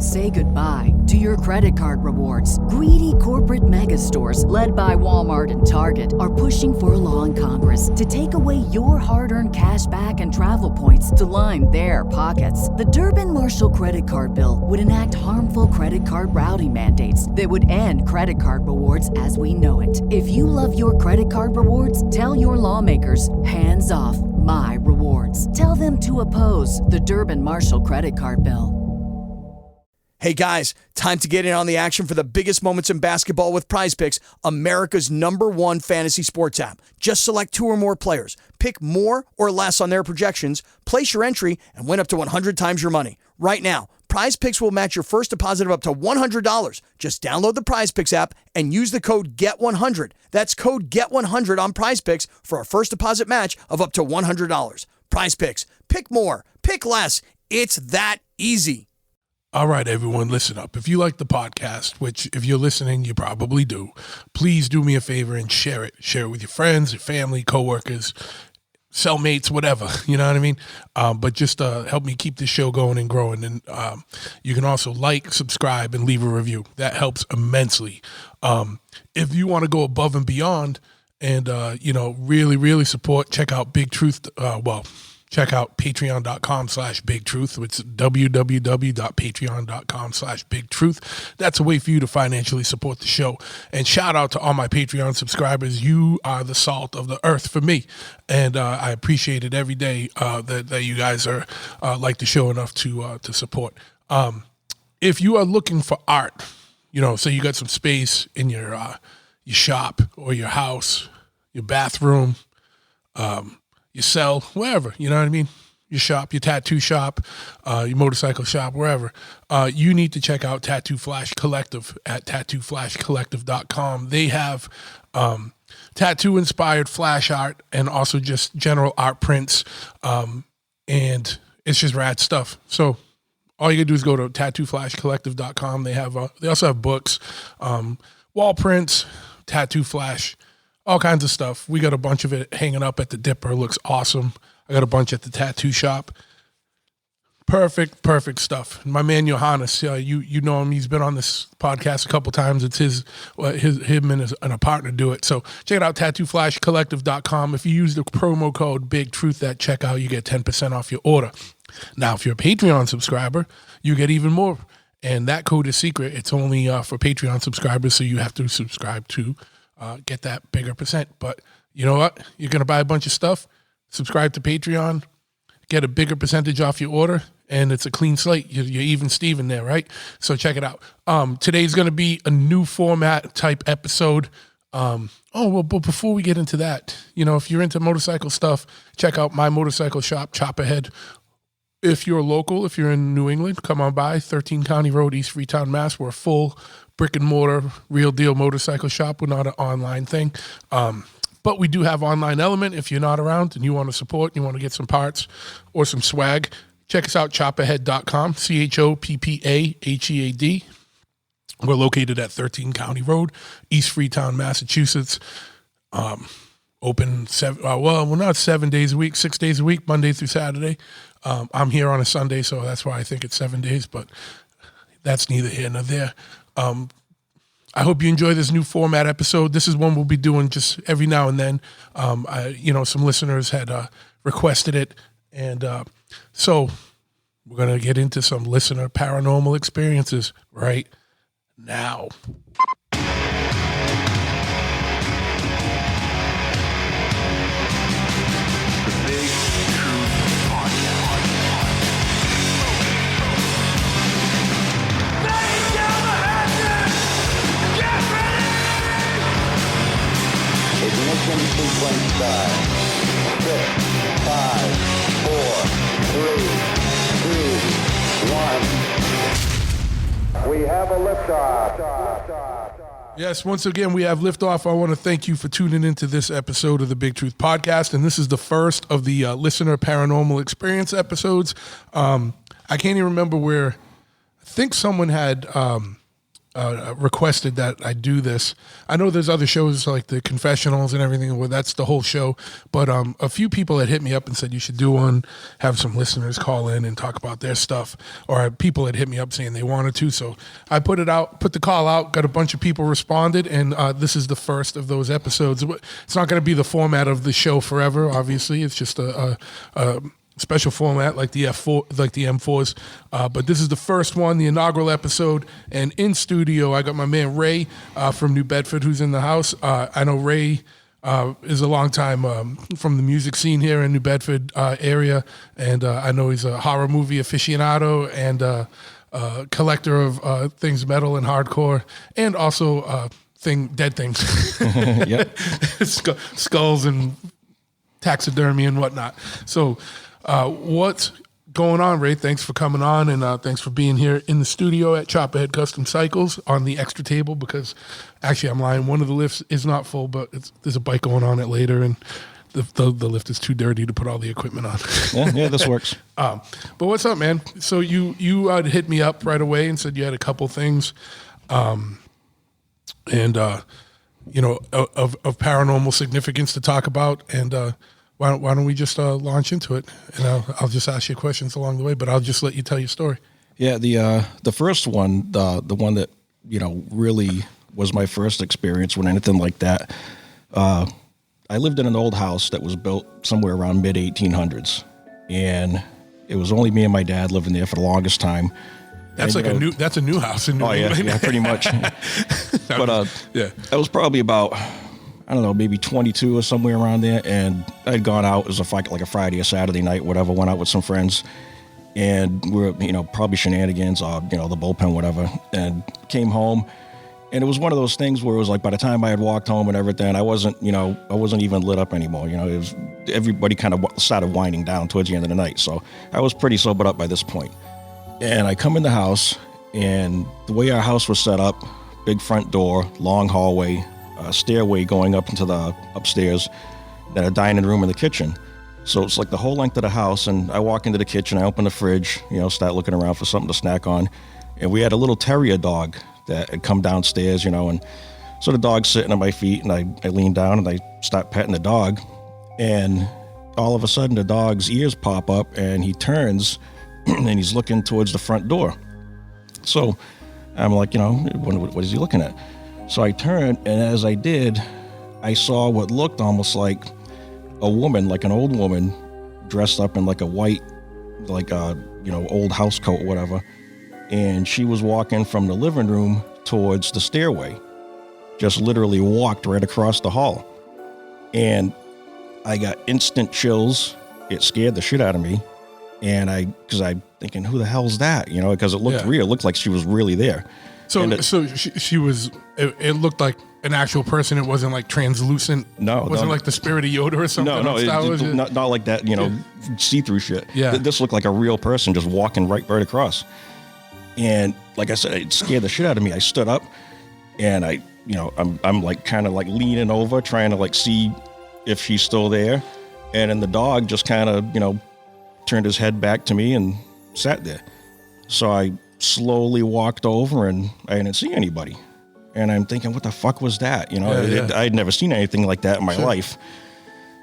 Say goodbye to your credit card rewards. Greedy corporate mega stores, led by Walmart and Target, are pushing for a law in Congress to take away your hard-earned cash back and travel points to line their pockets. The Durbin-Marshall credit card bill would enact harmful credit card routing mandates that would end credit card rewards as we know it. If you love your credit card rewards, tell your lawmakers, hands off my rewards. Tell them to oppose the Durbin-Marshall credit card bill. Hey guys, time to get in on the action for the biggest moments in basketball with Prize Picks, America's #1 fantasy sports app. Just select 2 or more players, pick more or less on their projections, place your entry, and win up to 100 times your money. Right now, Prize Picks will match your first deposit of up to $100. Just download the Prize Picks app and use the code GET100. That's code GET100 on Prize Picks for a first deposit match of up to $100. Prize Picks. Pick more. Pick less. It's that easy. All right, everyone, listen up. If you like the podcast, which if you're listening, you probably do, please do me a favor and share it. Share it with your friends, your family, coworkers, cellmates, whatever. You know what I mean? But just help me keep this show going and growing. And you can also like, subscribe, and leave a review. That helps immensely. If you want to go above and beyond and, really, really support, check out Big Truth. Check out patreon.com/bigtruth. It's www.patreon.com/bigtruth. That's a way for you to financially support the show. And shout out to all my Patreon subscribers. You are the salt of the earth for me. And I appreciate it every day that you guys are like the show enough to support. If you are looking for art, so you got some space in your shop or your house, your bathroom, your cell, wherever, you know what I mean? Your shop, your tattoo shop, your motorcycle shop, wherever. You need to check out Tattoo Flash Collective at tattooflashcollective.com. They have tattoo-inspired flash art and also just general art prints, and it's just rad stuff. So all you gotta do is go to tattooflashcollective.com. They also have books, wall prints, tattoo flash, all kinds of stuff. We got a bunch of it hanging up at the Dipper. Looks awesome. I got a bunch at the tattoo shop. Perfect stuff. My man Johannes, you know him. He's been on this podcast a couple times. It's him and a partner do it. So check it out, tattooflashcollective.com. If you use the promo code BigTruth at checkout, you get 10% off your order. Now, if you're a Patreon subscriber, you get even more. And that code is secret. It's only for Patreon subscribers, so you have to subscribe to get that bigger percent. But you know what? You're going to buy a bunch of stuff, subscribe to Patreon, get a bigger percentage off your order, and it's a clean slate. You're even Steven there, right? So check it out. Today's going to be a new format type episode. But before we get into that, if you're into motorcycle stuff, check out my motorcycle shop, Chopperhead. If you're local, if you're in New England, come on by, 13 County Road, East Freetown, Mass. We're a full brick and mortar, real deal motorcycle shop. We're not an online thing. But we do have online element. If you're not around and you want to support, you want to get some parts or some swag, check us out, chopperhead.com, CHOPPAHEAD. We're located at 13 County Road, East Freetown, Massachusetts. Open not 7 days a week, 6 days a week, Monday through Saturday. I'm here on a Sunday, so that's why I think it's 7 days, but that's neither here nor there. I hope you enjoy this new format episode. This is one we'll be doing just every now and then. Some listeners had requested it, and so we're going to get into some listener paranormal experiences right now. Ignition sequence start. 6, 5, 4, 3, 2, 1. We have a liftoff. Yes, once again, we have liftoff. I want to thank you for tuning into this episode of the Big Truth Podcast, and this is the first of the listener paranormal experience episodes. I can't even remember where. I think someone had requested that I do this. I know there's other shows like the confessionals and everything where that's the whole show, but a few people had hit me up and said you should do one, have some listeners call in and talk about their stuff, or people had hit me up saying they wanted to. So I put the call out, got a bunch of people responded, and this is the first of those episodes. It's not going to be the format of the show forever, obviously. It's just a special format like the M4s, but this is the first one, the inaugural episode. And in studio, I got my man Ray from New Bedford, who's in the house. I know Ray is a long time from the music scene here in New Bedford area, and I know he's a horror movie aficionado and collector of things metal and hardcore, and also dead things, Yep. skulls and taxidermy and whatnot. So what's going on, Ray? Thanks for coming on, and thanks for being here in the studio at Chopperhead Custom Cycles on the extra table, because actually I'm lying, one of the lifts is not full, but there's a bike going on it later, and the lift is too dirty to put all the equipment on. Yeah, this works. But what's up, man? So you hit me up right away and said you had a couple things, of paranormal significance to talk about, and why don't we just launch into it, and I'll just ask you questions along the way, but I'll just let you tell your story. Yeah, the first one, the one that really was my first experience with anything like that. I lived in an old house that was built somewhere around mid 1800s, and it was only me and my dad living there for the longest time. That's and, that's a new house in New England. Yeah, pretty much. But yeah, I was probably about, I don't know, maybe 22 or somewhere around there, and I'd gone out. It was like a Friday or Saturday night, whatever. Went out with some friends, and we were, probably shenanigans or the bullpen, whatever. And came home, and it was one of those things where it was like by the time I had walked home and everything, I wasn't even lit up anymore. It was, everybody kind of started winding down towards the end of the night, so I was pretty sobered up by this point. And I come in the house, and the way our house was set up, big front door, long hallway, stairway going up into the upstairs, then a dining room and the kitchen. So it's like the whole length of the house, and I walk into the kitchen, I open the fridge, start looking around for something to snack on, and we had a little terrier dog that had come downstairs, and so the dog's sitting at my feet, and I lean down and I start petting the dog, and all of a sudden the dog's ears pop up, and he turns and he's looking towards the front door. So I'm like, what is he looking at? So I turned, and as I did, I saw what looked almost like a woman, like an old woman, dressed up in like a white, old house coat or whatever. And she was walking from the living room towards the stairway, just literally walked right across the hall. And I got instant chills. It scared the shit out of me. And because I'm thinking, who the hell's that? Because it looked real. It looked like she was really there. So she was, it looked like an actual person. It wasn't like translucent. No. It wasn't like the spirit of Yoda or something. No, not like that, see-through shit. Yeah. This looked like a real person just walking right across. And like I said, it scared the shit out of me. I stood up, and I'm like kind of like leaning over, trying to like see if she's still there. And then the dog just kind of, turned his head back to me and sat there. So I slowly walked over, and I didn't see anybody. And I'm thinking, what the fuck was that? I'd never seen anything like that in my life.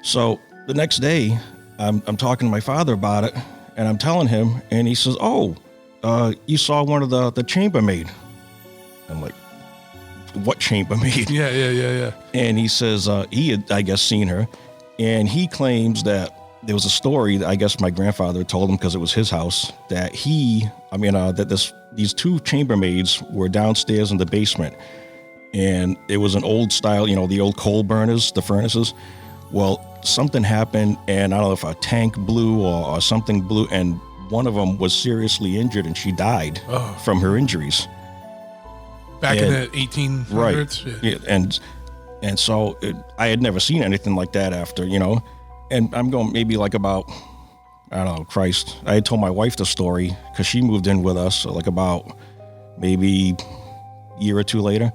So the next day, I'm talking to my father about it, and I'm telling him, and he says, "Oh, you saw one of the chambermaid." I'm like, "What chambermaid?" Yeah. And he says he had, I guess, seen her, and he claims that there was a story that I guess my grandfather told him, because it was his house, that these two chambermaids were downstairs in the basement, and it was an old style, the old coal burners, the furnaces. Well, something happened, and I don't know if a tank blew or something blew, and one of them was seriously injured, and she died from her injuries. Back in the 1800s? Right. Yeah. And so I had never seen anything like that after, And I'm going maybe like about, I don't know, Christ. I had told my wife the story because she moved in with us like about maybe a year or two later.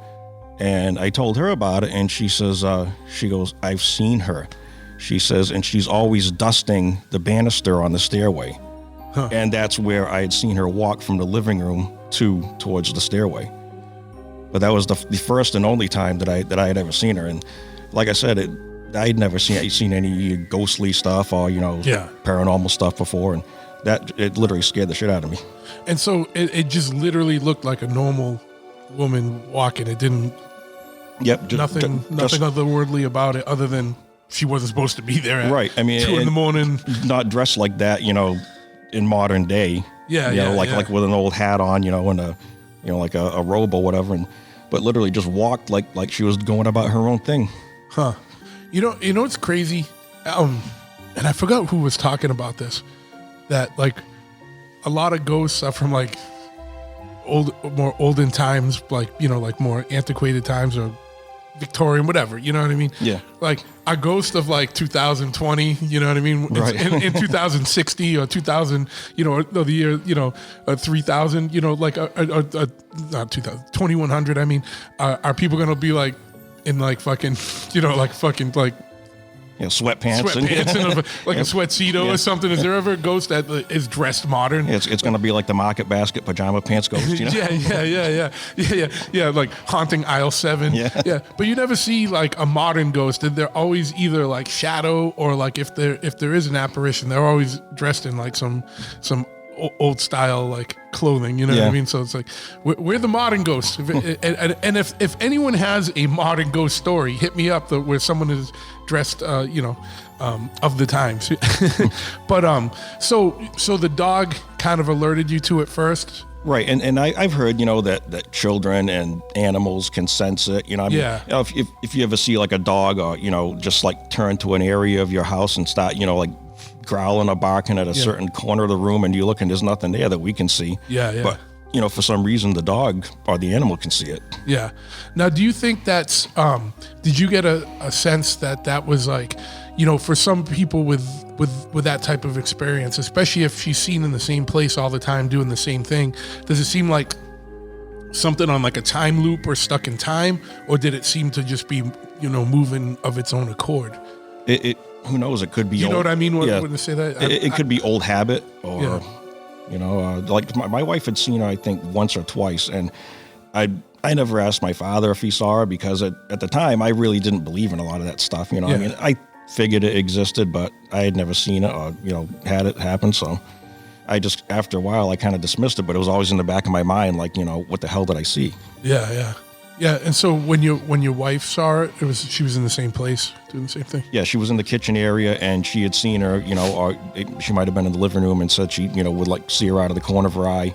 And I told her about it, and she says, she goes, "I've seen her." She says, and she's always dusting the banister on the stairway. Huh. And that's where I had seen her walk from the living room towards the stairway. But that was the first and only time that I had ever seen her. And like I said, I'd never seen any ghostly stuff or paranormal stuff before, and that it literally scared the shit out of me. And so it just literally looked like a normal woman walking. It didn't. Yep. Nothing otherworldly about it, other than she wasn't supposed to be there at right. I mean, 2 in the morning. Not dressed like that, in modern day. Like with an old hat on, and a, like a robe or whatever, but literally just walked like she was going about her own thing. Huh. You know what's crazy? And I forgot who was talking about this. That like a lot of ghosts are from like more olden times, like like more antiquated times or Victorian, whatever. You know what I mean? Yeah. Like a ghost of like 2020. You know what I mean? Right. In 2060 or 2000. The year 3000. Like not 2000, 2100. I mean, are people gonna be like in like fucking like. Sweatpants and a sweatcedo or something. Is there ever a ghost that is dressed modern? It's going to be like the Market Basket pajama pants ghost. Yeah. Like haunting aisle 7. Yeah. But you never see like a modern ghost. They're always either like shadow or like if there is an apparition, they're always dressed in like some old style like clothing. You know what I mean? So it's like we're the modern ghosts. And if anyone has a modern ghost story, hit me up where someone is dressed, of the times. But so the dog kind of alerted you to it first. Right, and I've heard that children and animals can sense it. If you ever see like a dog or just like turn to an area of your house and start like growling or barking at a certain corner of the room, and you look and there's nothing there that we can see. But for some reason the dog or the animal can see it. Yeah. Now, do you think that's did you get a sense that was like, for some people with that type of experience, especially if she's seen in the same place all the time doing the same thing, does it seem like something on like a time loop or stuck in time, or did it seem to just be moving of its own accord? It who knows? It could be. You know what I mean when I say that? It could be old habit, or like my wife had seen her, I think, once or twice, and I never asked my father if he saw her because at the time I really didn't believe in a lot of that stuff. I mean, I figured it existed, but I had never seen it or had it happen. So I just, after a while, I kind of dismissed it, but it was always in the back of my mind, like what the hell did I see? Yeah, and so when your wife saw it, she was in the same place doing the same thing? Yeah, she was in the kitchen area, and she had seen her, or she might have been in the living room and said she, would like see her out of the corner of her eye.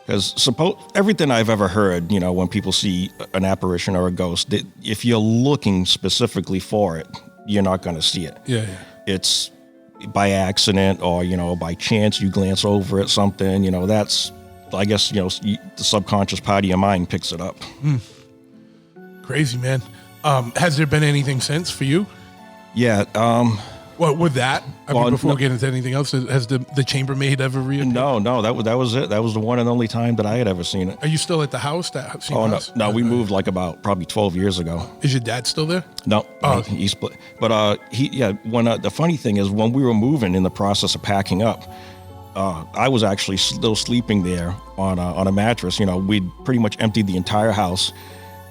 Because everything I've ever heard, when people see an apparition or a ghost, if you're looking specifically for it, you're not going to see it. Yeah. It's by accident or, by chance you glance over at something, that's, I guess, the subconscious part of your mind picks it up. Crazy, man. Has there been anything since for you? Yeah. Well, with that, before we get into anything else, has the chambermaid ever reappeared? No, that was it. That was the one and only time that I had ever seen it. Are you still at the house? No, we moved like about probably 12 years ago. Is your dad still there? No, he split. But when the funny thing is, when we were moving, in the process of packing up, I was actually still sleeping there on a mattress. We'd pretty much emptied the entire house.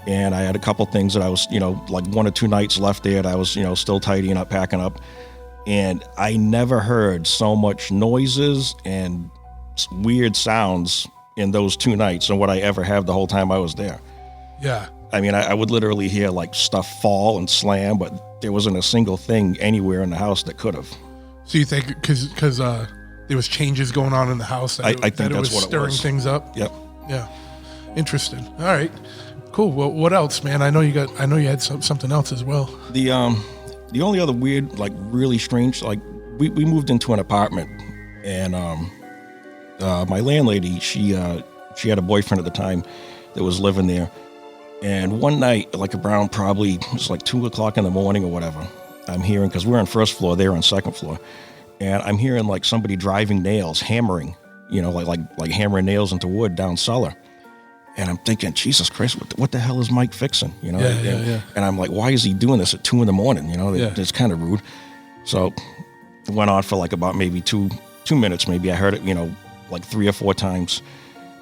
And I had a couple things that I was, like 1 or 2 nights left there that I was, still tidying up, packing up. And I never heard so much noises and weird sounds in those 2 nights than what I ever have the whole time I was there. Yeah. I mean, I would literally hear like stuff fall and slam, but there wasn't a single thing anywhere in the house that could have. So you think because there was changes going on in the house I think that's was what stirring it was. things up? Yep. Yeah. Interesting. All right. Cool. Well, what else, man? I know you had something else as well. The only other weird, like really strange, like we moved into an apartment, and my landlady, she had a boyfriend at the time that was living there, and one night, like around probably it was like 2:00 in the morning or whatever, I'm hearing, because we're on first floor, they're on second floor, and I'm hearing like somebody driving nails, hammering, like hammering nails into wood down cellar. And I'm thinking, Jesus Christ, what the hell is Mike fixing? Yeah. And I'm like, why is he doing this at 2 a.m? It's kind of rude. So it went on for like about maybe two minutes. Maybe I heard it, like 3 or 4 times.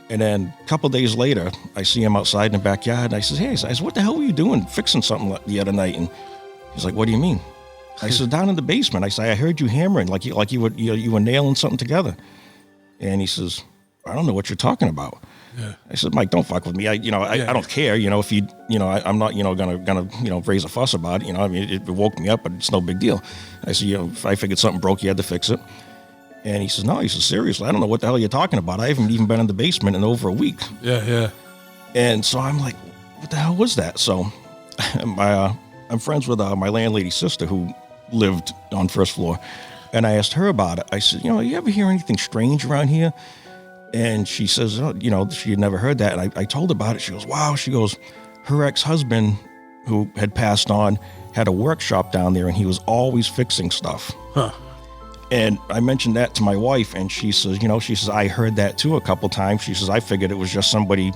And then a couple days later, I see him outside in the backyard. And I says, hey, I said, what the hell were you doing fixing something the other night? And he's like, what do you mean? I said, down in the basement. I said, I heard you hammering like you were nailing something together. And he says, I don't know what you're talking about. Yeah. I said, Mike, don't fuck with me. I don't care. If you, I'm not, gonna raise a fuss about it. I mean, it woke me up, but it's no big deal. I said, if I figured something broke, you had to fix it. And he says, no, he says, seriously, I don't know what the hell you're talking about. I haven't even been in the basement in over a week. Yeah. And so I'm like, what the hell was that? So I'm friends with my landlady's sister who lived on first floor. And I asked her about it. I said, you ever hear anything strange around here? And she says, she had never heard that. And I told her about it. She goes, wow. She goes, her ex-husband, who had passed on, had a workshop down there, and he was always fixing stuff. Huh. And I mentioned that to my wife, and she says, I heard that too a couple times. She says, I figured it was just somebody,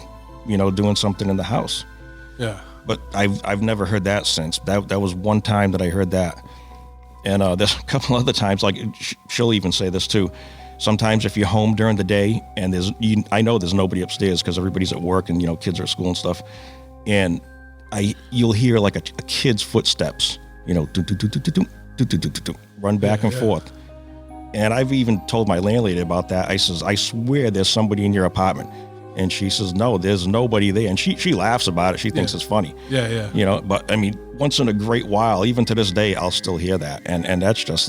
doing something in the house. Yeah. But I've never heard that since. That was one time that I heard that. And there's a couple other times, like she'll even say this too. Sometimes if you're home during the day and I know there's nobody upstairs because everybody's at work and kids are at school and stuff, and you'll hear like a kid's footsteps, run back and forth. And I've even told my landlady about that. I says, I swear there's somebody in your apartment. And she says, no, there's nobody there. And she laughs about it. She thinks it's funny. Yeah. But I mean, once in a great while, even to this day, I'll still hear that. And that's just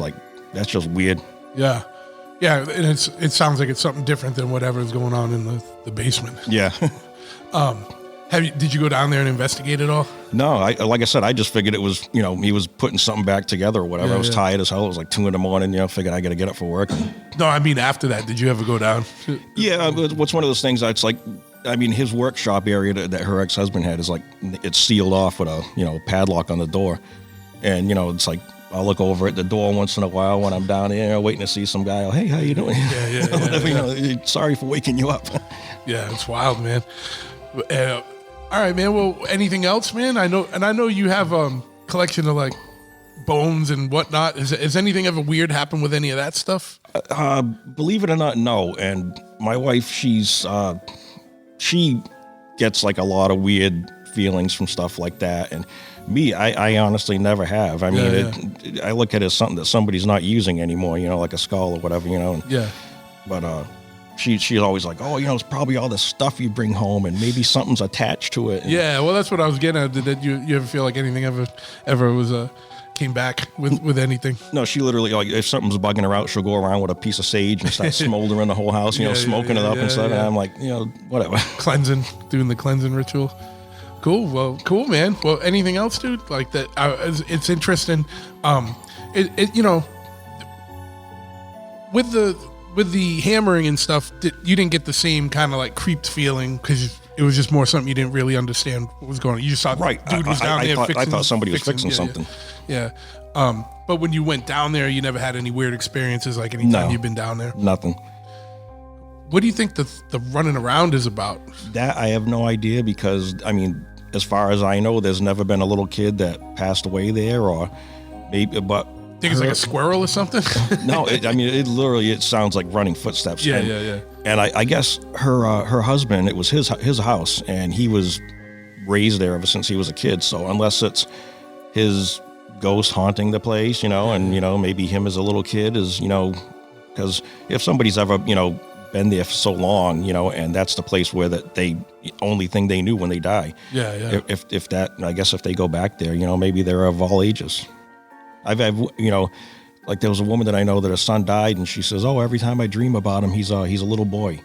weird. Yeah. Yeah. And it sounds like it's something different than whatever's going on in the basement. Yeah. Did you go down there and investigate it all? No, like I said, I just figured it was, he was putting something back together or whatever. Yeah, I was tired as hell. It was like 2 a.m, figured I got to get up for work. No, I mean, after that, did you ever go down? Yeah, what's one of those things that's like, I mean, his workshop area that her ex-husband had is like, it's sealed off with a, padlock on the door. And, it's like, I'll look over at the door once in a while when I'm down there waiting to see some guy. Oh, hey, how you doing? Yeah. Sorry for waking you up. Yeah, it's wild, man. All right, man. Well, anything else, man? I know you have a collection of like bones and whatnot. Has anything ever weird happened with any of that stuff? Believe it or not, no. And my wife, she gets like a lot of weird feelings from stuff like that. And me, I honestly never have. I mean, I look at it as something that somebody's not using anymore, like a skull or whatever, Yeah. But she's always like, oh, it's probably all the stuff you bring home and maybe something's attached to it. Yeah, well, that's what I was getting at. Did you ever feel like anything ever was came back with anything? No, she literally, like, if something's bugging her out, she'll go around with a piece of sage and start smoldering the whole house, smoking it up and stuff. Yeah. And I'm like, whatever. Doing the cleansing ritual. Cool. Well, cool, man. Well, anything else, dude? Like that? It's interesting. With the hammering and stuff, you didn't get the same kind of like creeped feeling because it was just more something you didn't really understand what was going on. You just thought dude was down there fixing. I thought somebody was fixing something. Yeah. But when you went down there, you never had any weird experiences like anytime you've been down there? Nothing. What do you think the running around is about? That I have no idea because, I mean, as far as I know, there's never been a little kid that passed away there or maybe, but... Think it's like a squirrel or something? No, it sounds like running footsteps. Yeah. And I guess her husband, it was his house, and he was raised there ever since he was a kid. So unless it's his ghost haunting the place, and maybe him as a little kid is, because if somebody's ever been there for so long, and that's the place where the only thing they knew when they die. Yeah. If that, I guess if they go back there, maybe they're of all ages. I've like there was a woman that I know that her son died, and she says, "Oh, every time I dream about him, he's a little boy.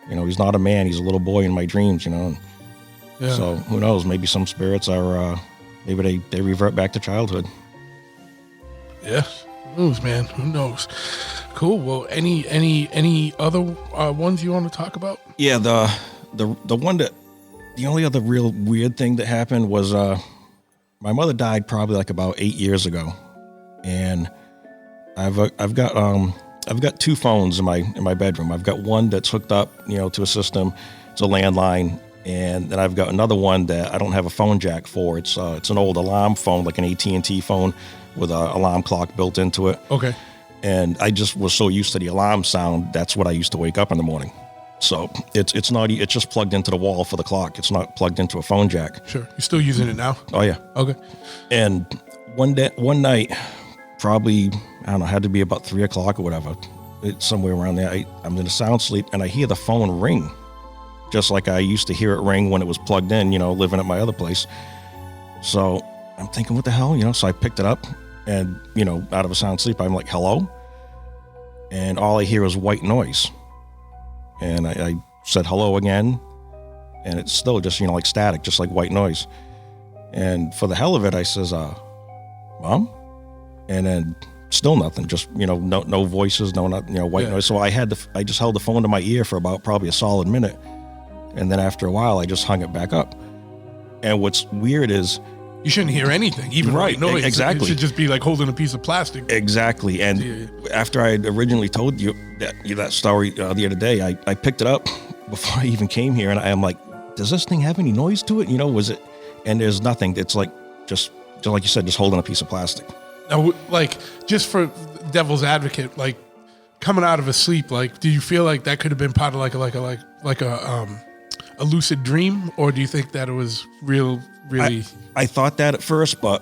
He's not a man. He's a little boy in my dreams. Yeah. So who knows? Maybe some spirits are, maybe they revert back to childhood. Yeah, who knows, man? Who knows? Cool. Well, any other ones you want to talk about? Yeah, the one that the only other real weird thing that happened was my mother died probably like about 8 years ago. And I've got 2 phones in my bedroom. I've got one that's hooked up, to a system. It's a landline, and then I've got another one that I don't have a phone jack for. It's an old alarm phone, like an AT&T phone with an alarm clock built into it. Okay. And I just was so used to the alarm sound. That's what I used to wake up in the morning. So it's not, it's just plugged into the wall for the clock. It's not plugged into a phone jack. Sure. You're still using it now? Oh yeah. Okay. And one night, probably, I don't know, had to be about 3 o'clock or whatever. It's somewhere around there. I'm in a sound sleep and I hear the phone ring, just like I used to hear it ring when it was plugged in, living at my other place. So I'm thinking, what the hell, So I picked it up and, out of a sound sleep, I'm like, hello? And all I hear is white noise. And I said hello again, and it's still just, like static, just like white noise. And for the hell of it, I says, Mom? And then still nothing, just, no voices, no, not, white noise. So I just held the phone to my ear for about probably a solid minute. And then after a while, I just hung it back up. And what's weird is, you shouldn't hear anything, even white noise. Exactly. It should just be like holding a piece of plastic. Exactly. And after I had originally told you that story the other day, I picked it up before I even came here, and I'm like, does this thing have any noise to it? Was it? And there's nothing. It's like just like you said, just holding a piece of plastic. Now, like, just for devil's advocate, like coming out of a sleep, like, do you feel like that could have been part of like a lucid dream, or do you think that it was really? I thought that at first, but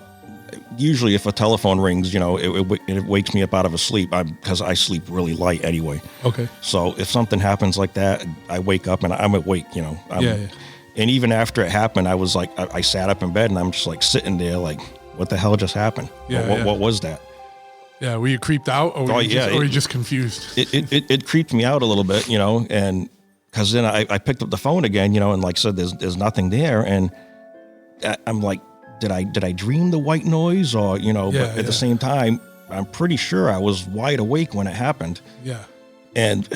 usually if a telephone rings, it wakes me up out of a sleep because I sleep really light anyway. Okay. So if something happens like that, I wake up and I'm awake, And even after it happened, I was like, I sat up in bed and I'm just like sitting there like, what the hell just happened? What was that? Yeah. Were you creeped out or were you just confused? It creeped me out a little bit, and because then I picked up the phone again, and like I said, there's nothing there. And I'm like, did I dream the white noise or, but at the same time, I'm pretty sure I was wide awake when it happened. Yeah. And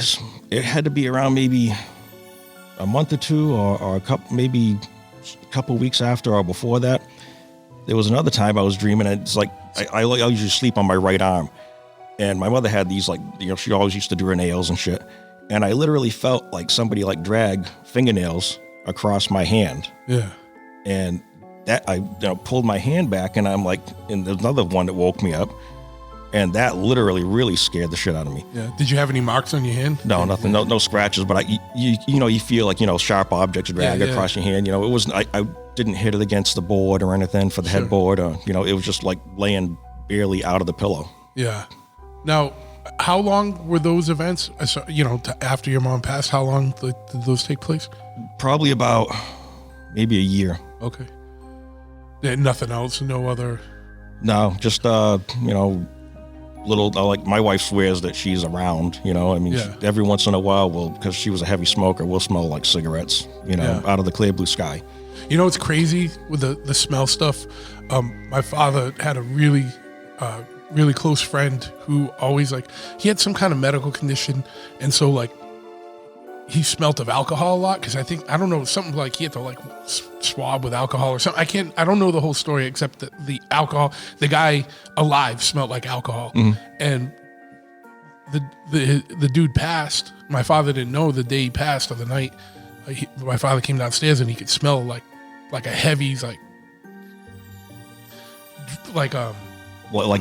it had to be around maybe a month or two or maybe a couple weeks after or before that. There was another time I was dreaming, and it's like, I usually sleep on my right arm. And my mother had these like, she always used to do her nails and shit. And I literally felt like somebody like drag fingernails across my hand. Yeah. And that I pulled my hand back, and I'm like, and there's another one that woke me up, and that literally really scared the shit out of me. Yeah. Did you have any marks on your hand? No, nothing, no scratches, but you feel like, sharp objects drag across your hand. It wasn't, I didn't hit it against the board or anything for the headboard, or, it was just like laying barely out of the pillow. Yeah. Now, how long were those events? After your mom passed, how long did those take place? Probably about maybe a year. Okay. Yeah, nothing else, no other. No, just little. Like my wife swears that she's around. Every once in a while, because she was a heavy smoker, we'll smell like cigarettes. Out of the clear blue sky. It's crazy with the smell stuff. My father had a really close friend who always he had some kind of medical condition, and so he smelt of alcohol a lot, because I don't know, something like he had to swab with alcohol or something. I don't know the whole story except that the alcohol, the guy alive smelled like alcohol. Mm-hmm. And the dude passed. My father didn't know the day he passed or the night. My father came downstairs and he could smell like a heavy, like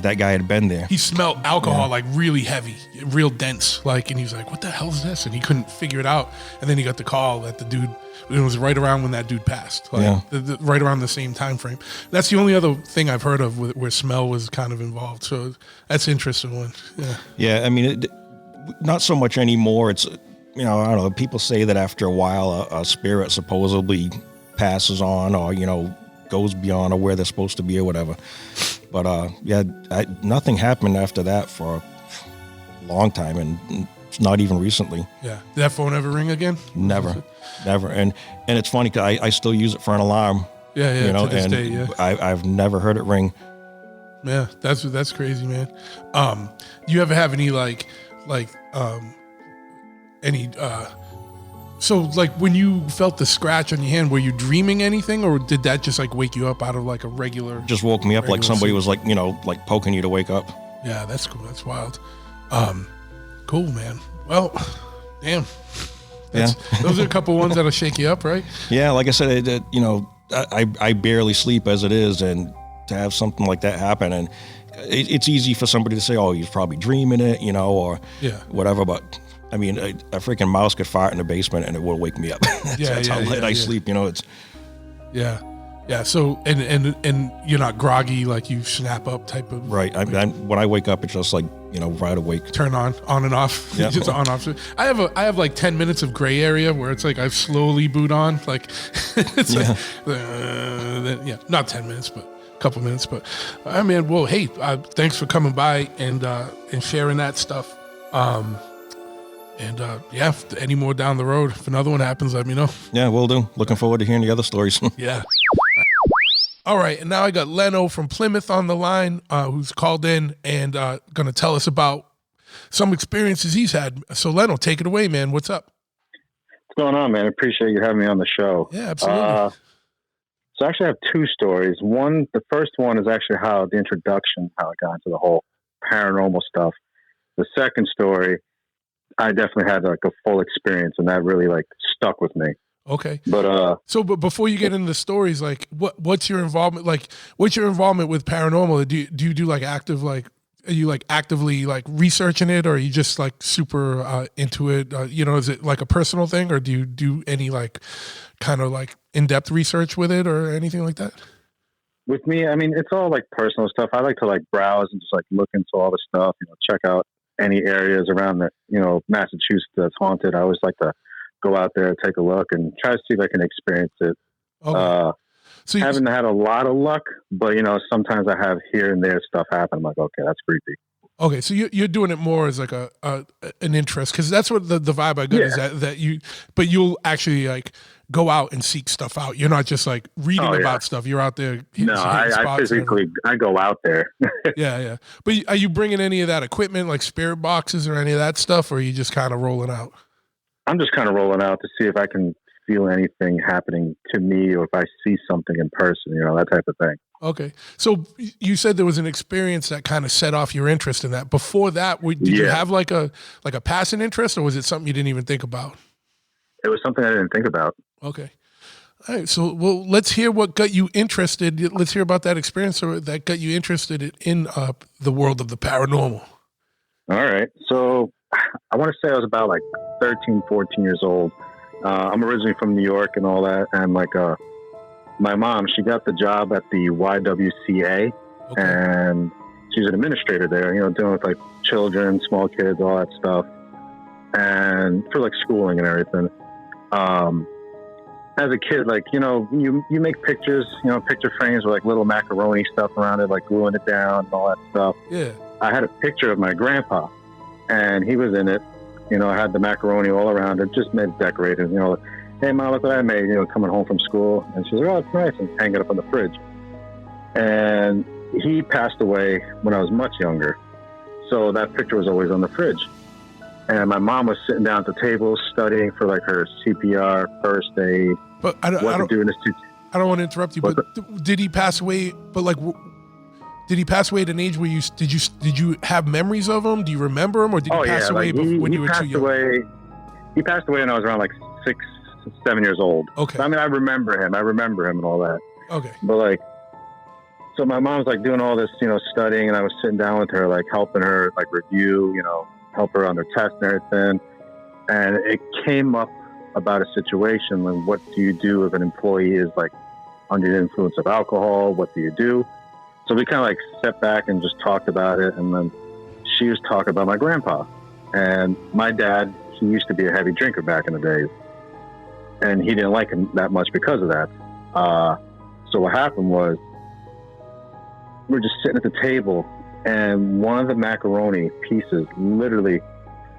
that guy had been there. He smelled alcohol really heavy, real dense, and he was like, what the hell is this? And he couldn't figure it out. And then he got the call that the dude, it was right around when that dude passed, right around the same time frame. That's the only other thing I've heard of where smell was kind of involved. So that's an interesting one. Yeah. Yeah. I mean, not so much anymore. It's, I don't know. People say that after a while, a spirit supposedly passes on or, goes beyond or where they're supposed to be or whatever. But nothing happened after that for a long time, and not even recently. Yeah. Did that phone ever ring again? Never. And it's funny because I still use it for an alarm. Yeah. To this day, yeah. I've never heard it ring. Yeah, that's crazy, man. Do you ever have any so when you felt the scratch on your hand, were you dreaming anything, or did that just wake you up out of a regular? Just woke me up like somebody was poking you to wake up. Yeah, that's cool. That's wild. Cool, man. Well, damn. Those are a couple ones that'll shake you up, right? Yeah, like I said, I barely sleep as it is, and to have something like that happen, and it's easy for somebody to say, "Oh, he's probably dreaming it," or whatever. But I mean, a freaking mouse could fart in the basement and it will wake me up. That's how late I sleep. You know, it's. Yeah. So and you're not groggy, like you snap up type of. Right. When I wake up, it's just like, you know, right awake. Turn on and off. Yeah. Just on off. I have like 10 minutes of gray area where it's like I slowly boot on. Like it's not 10 minutes, but a couple minutes. But I mean, well, hey, thanks for coming by and sharing that stuff. If any more down the road, if another one happens, let me know. Yeah, will do. Looking forward to hearing the other stories. Yeah. All right, and now I got Leno from Plymouth on the line, who's called in and going to tell us about some experiences he's had. So, Leno, take it away, man. What's up? What's going on, man? I appreciate you having me on the show. Yeah, absolutely. So, I actually have two stories. The first one is actually how the introduction, how I got into the whole paranormal stuff. The second story, I definitely had like a full experience, and that really like stuck with me. Okay. But but before you get into the stories, like what's your involvement? Like, what's your involvement with paranormal? Do you do like active, like, are you like actively like researching it, or are you just like super into it? Is it like a personal thing, or do you do any like kind of like in-depth research with it or anything like that? With me, I mean, it's all like personal stuff. I like to like browse and just like look into all the stuff, check out any areas around that, Massachusetts that's haunted. I always like to go out there, take a look, and try to see if I can experience it. Okay. So haven't had a lot of luck, but sometimes I have here and there stuff happen. I'm like, okay, that's creepy. Okay, so you're doing it more as like an interest, because that's what the vibe I got is that but you'll actually like go out and seek stuff out. You're not just like reading about stuff. You're out there. I physically I go out there. Yeah. But are you bringing any of that equipment, like spirit boxes or any of that stuff, or are you just kind of rolling out? I'm just kind of rolling out to see if I can feel anything happening to me, or if I see something in person, that type of thing. Okay. So you said there was an experience that kind of set off your interest in that. Before that, did you have like a passing interest, or was it something you didn't even think about? It was something I didn't think about. Okay. All right. So, let's hear what got you interested. Let's hear about that experience that got you interested in the world of the paranormal. All right. So I want to say I was about like 13, 14 years old. I'm originally from New York and all that. And like, my mom, she got the job at the YWCA, and she's an administrator there, dealing with like children, small kids, all that stuff. And for like schooling and everything. As a kid, like, you make pictures, picture frames with like little macaroni stuff around it, like gluing it down and all that stuff. Yeah. I had a picture of my grandpa, and he was in it. I had the macaroni all around it, just made it decorated. Hey, Mom, look what I made, coming home from school. And she's like, oh, it's nice, and hang it up on the fridge. And he passed away when I was much younger. So that picture was always on the fridge. And my mom was sitting down at the table studying for like her CPR, first aid. But I don't want to interrupt you, but did he pass away? But like, did he pass away at an age where did you have memories of him? Do you remember him, or did he pass away when you were too young? He passed away when I was around like 6, 7 years old. Okay. I mean, I remember him and all that. Okay. But like, so my mom's like doing all this, studying, and I was sitting down with her, like helping her like review, help her on her test and everything. And it came up about a situation like, what do you do if an employee is like under the influence of alcohol? What do you do? So we kind of like stepped back and just talked about it. And then she was talking about my grandpa. And my dad, he used to be a heavy drinker back in the days. And he didn't like him that much because of that. So what happened was, we were just sitting at the table, and one of the macaroni pieces literally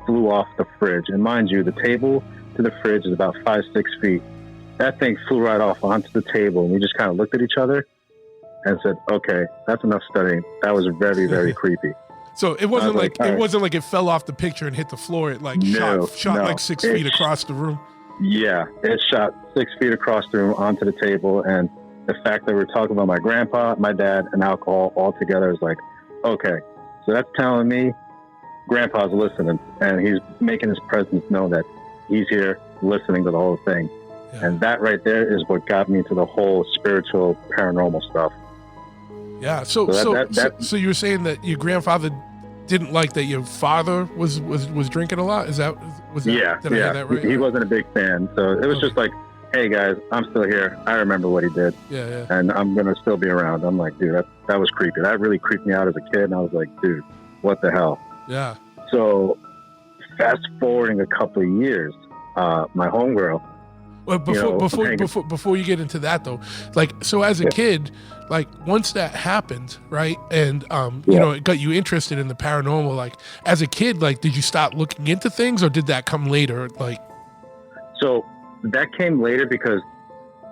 flew off the fridge. And mind you, the table to the fridge is about 5-6 feet. That thing flew right off onto the table, and we just kind of looked at each other and said, okay, that's enough studying. That was very, very creepy. So it wasn't it wasn't like it fell off the picture and hit the floor. It like shot like 6 feet across the room. Yeah, it shot 6 feet across the room onto the table. And the fact that we're talking about my grandpa, my dad, and alcohol all together is like, okay, so that's telling me grandpa's listening, and he's making his presence known that he's here listening to the whole thing. Yeah. And that right there is what got me into the whole spiritual paranormal stuff. Yeah. So you were saying that your grandfather didn't like that your father was drinking a lot. Was that? Yeah, did I hear that right? He wasn't a big fan, so it was just like, hey guys, I'm still here. I remember what he did. Yeah. And I'm gonna still be around. I'm like, dude, that was creepy. That really creeped me out as a kid. And I was like, dude, what the hell? Yeah. So fast forwarding a couple of years, my homegirl. Well, before you get into that though, like, so as a kid, like once that happened, right, and you know, it got you interested in the paranormal. Like as a kid, like, did you start looking into things, or did that come later? Like, so that came later because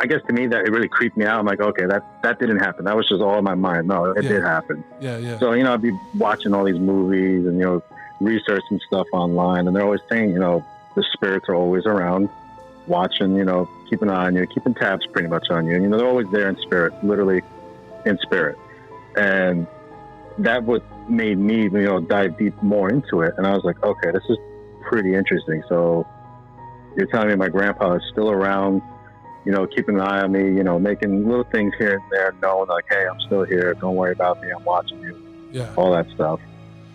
I guess to me that it really creeped me out. I'm like, okay, that didn't happen. That was just all in my mind. No, it did happen. Yeah. So, you know, I'd be watching all these movies and, you know, researching stuff online, and they're always saying, you know, the spirits are always around, watching, you know, keeping an eye on you, keeping tabs pretty much on you. And, you know, they're always there in spirit, literally in spirit. And that what made me, you know, dive deep more into it. And I was like, okay, this is pretty interesting. So you're telling me my grandpa is still around, you know, keeping an eye on me, you know, making little things here and there, knowing like, hey, I'm still here. Don't worry about me. I'm watching you. Yeah. All that stuff.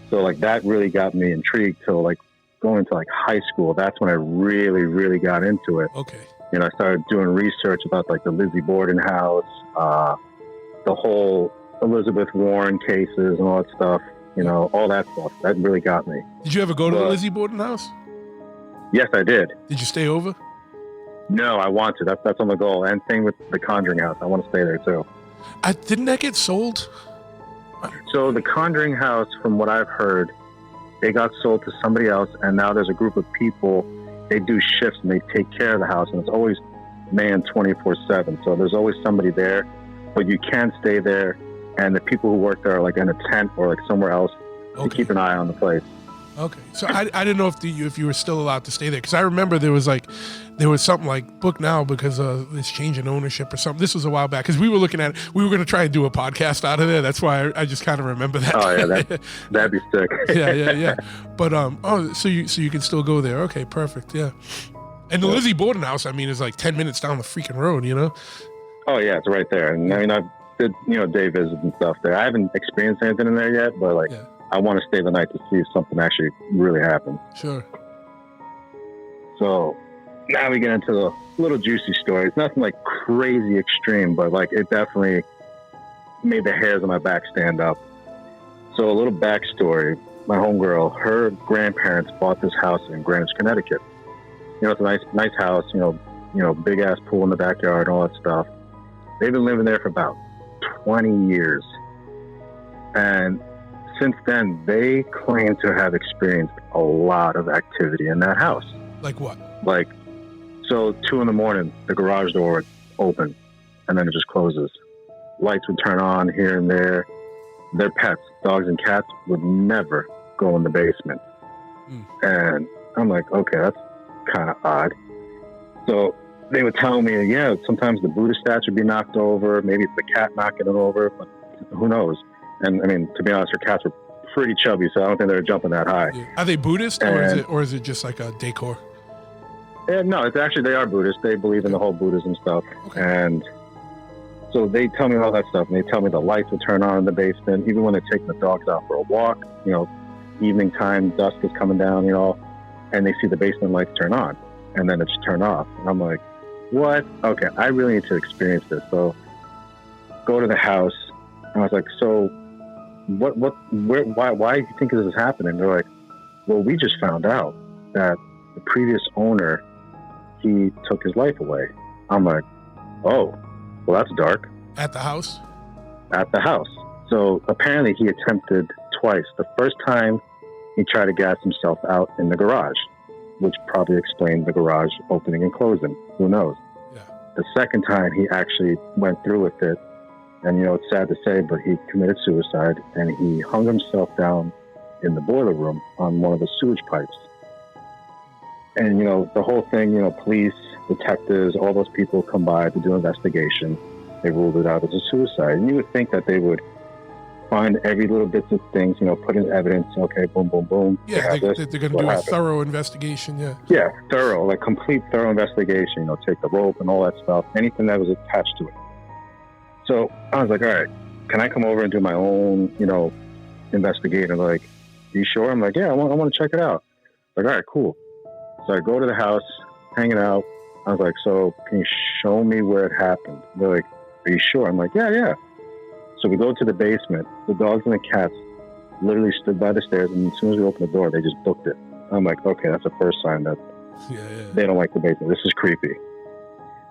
So like that really got me intrigued. So like going to like high school, that's when I really, really got into it. Okay. You know, I started doing research about like the Lizzie Borden house, the whole Elizabeth Warren cases and all that stuff, you know, all that stuff. That really got me. Did you ever go to the Lizzie Borden house? Yes, I did. Did you stay over? No, I want to. That's on the goal. And same with the Conjuring house. I want to stay there too. Didn't that get sold? So the Conjuring house, from what I've heard, they got sold to somebody else, and now there's a group of people. They do shifts and they take care of the house, and it's always manned 24/7. So there's always somebody there, but you can stay there, and the people who work there are like in a tent or like somewhere else to keep an eye on the place. Okay, so I didn't know if you were still allowed to stay there, because I remember there was something like book now because this change in ownership or something. This was a while back because we were looking at it. We were going to try and do a podcast out of there. That's why I just kind of remember that. Oh yeah, that'd be sick. yeah. But so you can still go there. Okay, perfect. Yeah, and the Lizzie Borden house, I mean, is like 10 minutes down the freaking road. You know. Oh yeah, it's right there. And I mean, I did day visits and stuff there. I haven't experienced anything in there yet, but like. Yeah. I want to stay the night to see if something actually really happens. Sure. So now we get into the little juicy stories. Nothing like crazy extreme, but like it definitely made the hairs on my back stand up. So a little backstory. My homegirl, her grandparents bought this house in Greenwich, Connecticut. You know, it's a nice house, you know, big ass pool in the backyard, all that stuff. They've been living there for about 20 years. And since then, they claim to have experienced a lot of activity in that house. Like what? Like, so 2 a.m, the garage door would open, and then it just closes. Lights would turn on here and there. Their pets, dogs and cats, would never go in the basement. And I'm like, okay, that's kind of odd. So they would tell me, yeah, sometimes the Buddha statue would be knocked over. Maybe it's the cat knocking it over, but who knows? And I mean, to be honest, her cats were pretty chubby, so I don't think they were jumping that high. Yeah. Are they Buddhist, or is it just like a decor? No, it's actually, they are Buddhist. They believe in the whole Buddhism stuff. Okay. And so they tell me all that stuff, and they tell me the lights will turn on in the basement, even when they're taking the dogs out for a walk, you know, evening time, dusk is coming down, you know, and they see the basement lights turn on, and then it's turn off. And I'm like, what? Okay, I really need to experience this. So go to the house, and I was like, so why do you think this is happening? They're like, well, we just found out that the previous owner, he took his life away. I'm like, oh, well, that's dark. At the house? At the house. So apparently he attempted twice. The first time he tried to gas himself out in the garage, which probably explained the garage opening and closing. Who knows? Yeah. The second time he actually went through with it. And, you know, it's sad to say, but he committed suicide, and he hung himself down in the boiler room on one of the sewage pipes. And, you know, the whole thing, you know, police, detectives, all those people come by to do an investigation. They ruled it out as a suicide. And you would think that they would find every little bits of things, you know, put in evidence. Okay, boom, boom, boom. Yeah, they're going to do a thorough investigation, yeah. Yeah, thorough, like complete thorough investigation, you know, take the rope and all that stuff, anything that was attached to it. So I was like, all right, can I come over and do my own, you know, investigating? Like, you sure? I'm like, yeah, I want to check it out. Like, all right, cool. So I go to the house, hanging out. I was like, so can you show me where it happened? They're like, are you sure? I'm like, yeah. So we go to the basement. The dogs and the cats literally stood by the stairs, and as soon as we opened the door, they just booked it. I'm like, okay, that's the first sign that they don't like the basement. This is creepy.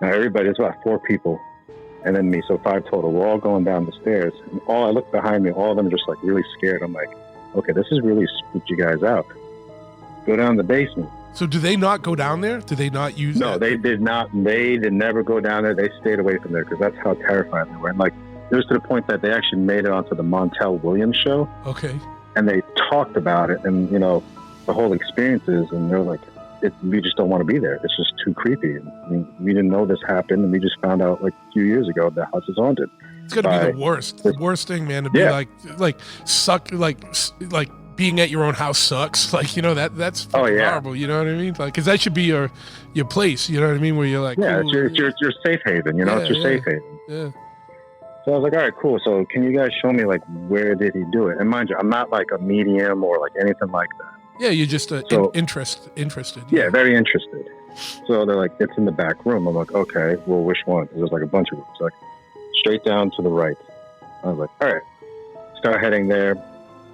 Now everybody, it's about 4 people, and then me, so 5 total. We're all going down the stairs, and I look behind me, all of them are just like really scared. I'm like, okay, this is really spooked you guys out. Go down the basement. So do they not go down there? Do they not use No, they did not. They did never go down there. They stayed away from there because that's how terrified they were. And like, it was to the point that they actually made it onto the Montel Williams show. Okay. And they talked about it and, you know, the whole experiences. And they're like, we just don't want to be there. It's just too creepy. I mean, we didn't know this happened. And we just found out like a few years ago the house is haunted. It's going to be the worst thing, man, to be like being at your own house sucks. Like, you know, that's horrible. You know what I mean? Like, because that should be your place. You know what I mean? Where you're like, yeah, it's your safe haven. You know, it's your safe haven. Yeah. So I was like, all right, cool. So can you guys show me like where did he do it? And mind you, I'm not like a medium or like anything like that. Yeah, you're just interested. Yeah, very interested. So they're like, it's in the back room. I'm like, okay, well, which one? There's like a bunch of rooms. Like straight down to the right. I was like, all right, start heading there.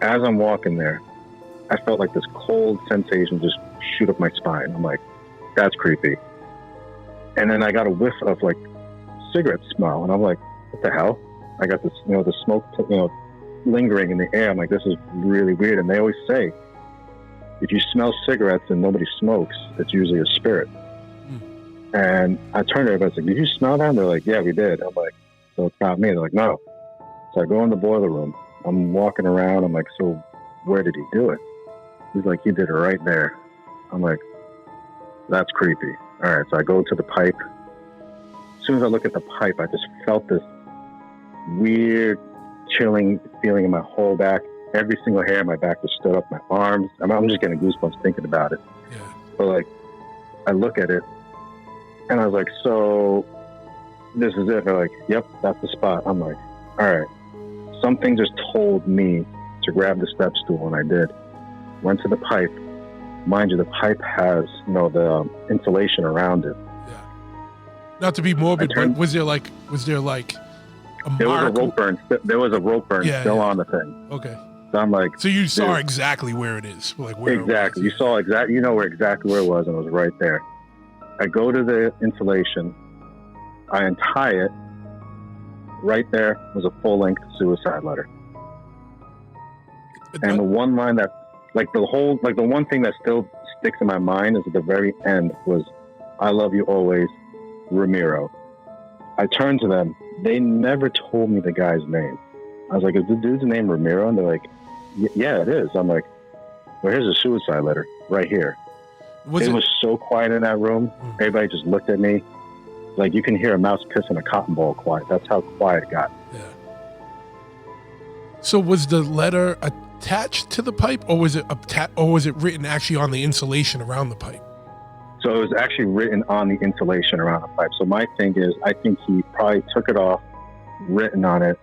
As I'm walking there, I felt like this cold sensation just shoot up my spine. I'm like, that's creepy. And then I got a whiff of like cigarette smell, and I'm like, what the hell? I got this, you know, the smoke, you know, lingering in the air. I'm like, this is really weird. And they always say, if you smell cigarettes and nobody smokes, it's usually a spirit. And I turned to everybody, I was like, did you smell that? And they're like, yeah, we did. I'm like, so it's not me. They're like, no. So I go in the boiler room. I'm walking around. I'm like, so where did he do it? He's like, he did it right there. I'm like, that's creepy. All right, so I go to the pipe. As soon as I look at the pipe, I just felt this weird, chilling feeling in my whole back. Every single hair in my back just stood up, my arms. I'm just getting goosebumps thinking about it. Yeah. But like, I look at it, and I was like, so this is it? They're like, yep, that's the spot. I'm like, all right. Something just told me to grab the step stool, and I did. Went to the pipe. Mind you, the pipe has, you know, the insulation around it. Yeah. Not to be morbid, but was there like a there mark? Was a rope burn. There was a rope burn still on the thing. Okay. So I'm like, so you saw exactly where it is, like where exactly. It was. You saw exactly. You know where exactly where it was, and it was right there. I go to the insulation. I untie it. Right there was a full-length suicide letter. And the one line that, like the one thing that still sticks in my mind is at the very end was, I love you always, Ramiro. I turned to them. They never told me the guy's name. I was like, is the dude's name Ramiro? And they're like, yeah, it is. I'm like, well, here's a suicide letter right here. It was so quiet in that room. Everybody just looked at me. Like you can hear a mouse piss in a cotton ball quiet. That's how quiet it got. Yeah. So was the letter attached to the pipe, or was it written actually on the insulation around the pipe? So it was actually written on the insulation around the pipe. So my thing is, I think he probably took it off, written on it,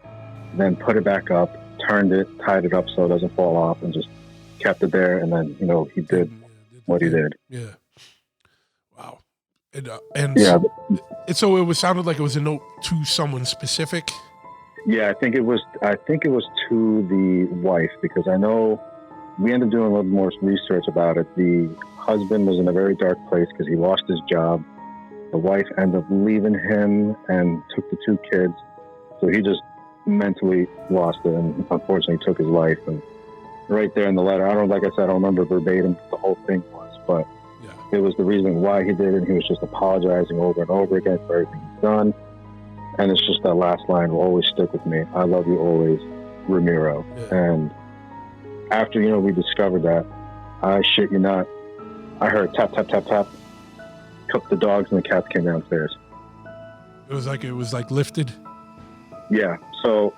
then put it back up, turned it, tied it up so it doesn't fall off, and just kept it there. And then, you know, he did what he did. Yeah. Wow. So it sounded like it was a note to someone specific. Yeah, I think it was to the wife, because I know we ended up doing a little more research about it. The husband was in a very dark place because he lost his job. The wife ended up leaving him and took the 2 kids. So he just mentally lost it and unfortunately took his life. And right there in the letter, like I said, I don't remember verbatim what the whole thing was, but it was the reason why he did it. And he was just apologizing over and over again for everything he's done. And it's just that last line will always stick with me. I love you always, Ramiro. Yeah. And after, you know, we discovered that, I shit you not, I heard tap, tap, tap, tap. The dogs and the cats came downstairs. It was like lifted? Yeah. So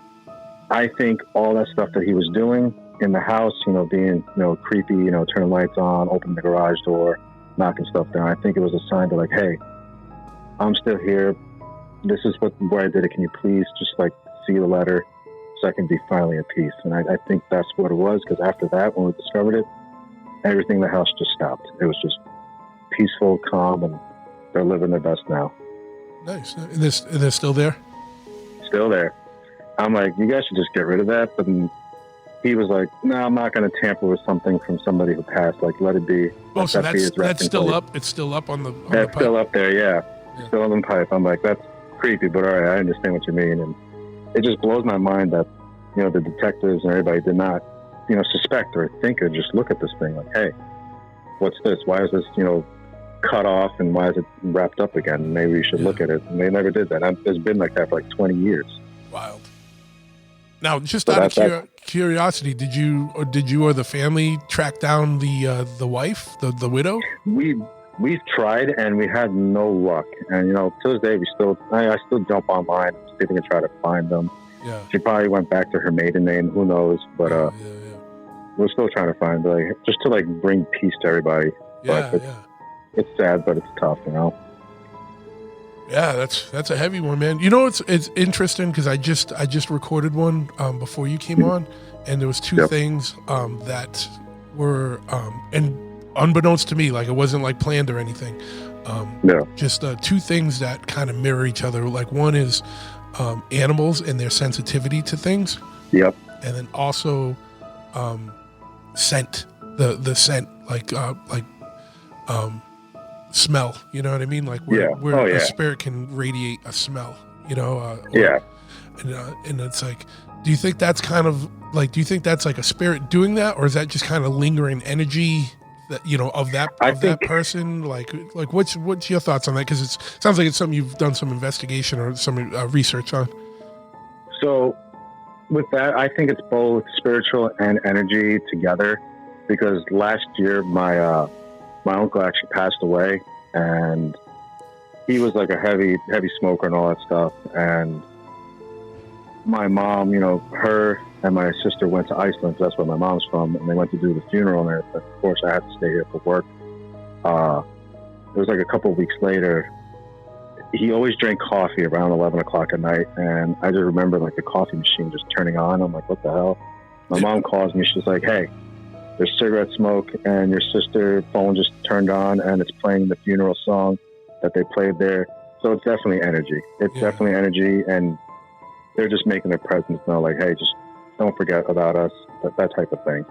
I think all that stuff that he was doing in the house, you know, being, you know, creepy, you know, turning lights on, opening the garage door, knocking stuff down. I think it was a sign to like, hey, I'm still here. This is where I did it. Can you please just like see the letter, so I can be finally at peace. And I think that's what it was, because after that, when we discovered it, everything in the house just stopped. It was just peaceful, calm, and they're living their best now. Nice. And they're still there? Still there. I'm like, you guys should just get rid of that. But then he was like, no, I'm not going to tamper with something from somebody who passed. Like, let it be. Oh, so Let that be his that's resting still place. up? It's still up on the That's pipe? still up there, yeah. Still on the pipe. I'm like, that's creepy, but all right, I understand what you mean. And it just blows my mind that, you know, the detectives and everybody did not, you know, suspect or think or just look at this thing like, hey, what's this? Why is this, you know, cut off, and why is it wrapped up again? Maybe we should look at it. And they never did that. It's been like that for like 20 years. Wild. Now, just So out of that's curiosity, did you or the family track down the wife, the widow? We've tried and we had no luck. And you know, to this day, I still jump online and see if we can try to find them. Yeah. She probably went back to her maiden name. Who knows? But we're still trying to find, like, just to like bring peace to everybody. Yeah, But it's sad, but it's tough, you know. Yeah, that's a heavy one, man. You know, it's interesting because I just recorded one before you came on, and there was two things that were and unbeknownst to me, like it wasn't like planned or anything. Just two things that kind of mirror each other. Like one is animals and their sensitivity to things. Yep. And then also scent, the scent, like smell, you know what I mean? Like where a spirit can radiate a smell, you know? And it's like, do you think that's kind of like, do you think that's like a spirit doing that, or is that just kind of lingering energy that, you know, of that person? Like what's your thoughts on that? Because it sounds like it's something you've done some investigation or some research on. So with that, I think it's both spiritual and energy together, because last year my uncle actually passed away, and he was like a heavy smoker and all that stuff. And my mom, you know, her and my sister went to Iceland, because that's where my mom's from, and they went to do the funeral and everything. Of course, I had to stay here for work. It was like a couple of weeks later. He always drank coffee around 11 o'clock at night, and I just remember like the coffee machine just turning on. I'm like, what the hell? My mom calls me. She's like, hey, there's cigarette smoke, and your sister's phone just turned on, and it's playing the funeral song that they played there. So it's definitely energy. It's definitely energy, and they're just making their presence known, like, hey, just don't forget about us, that type of thing.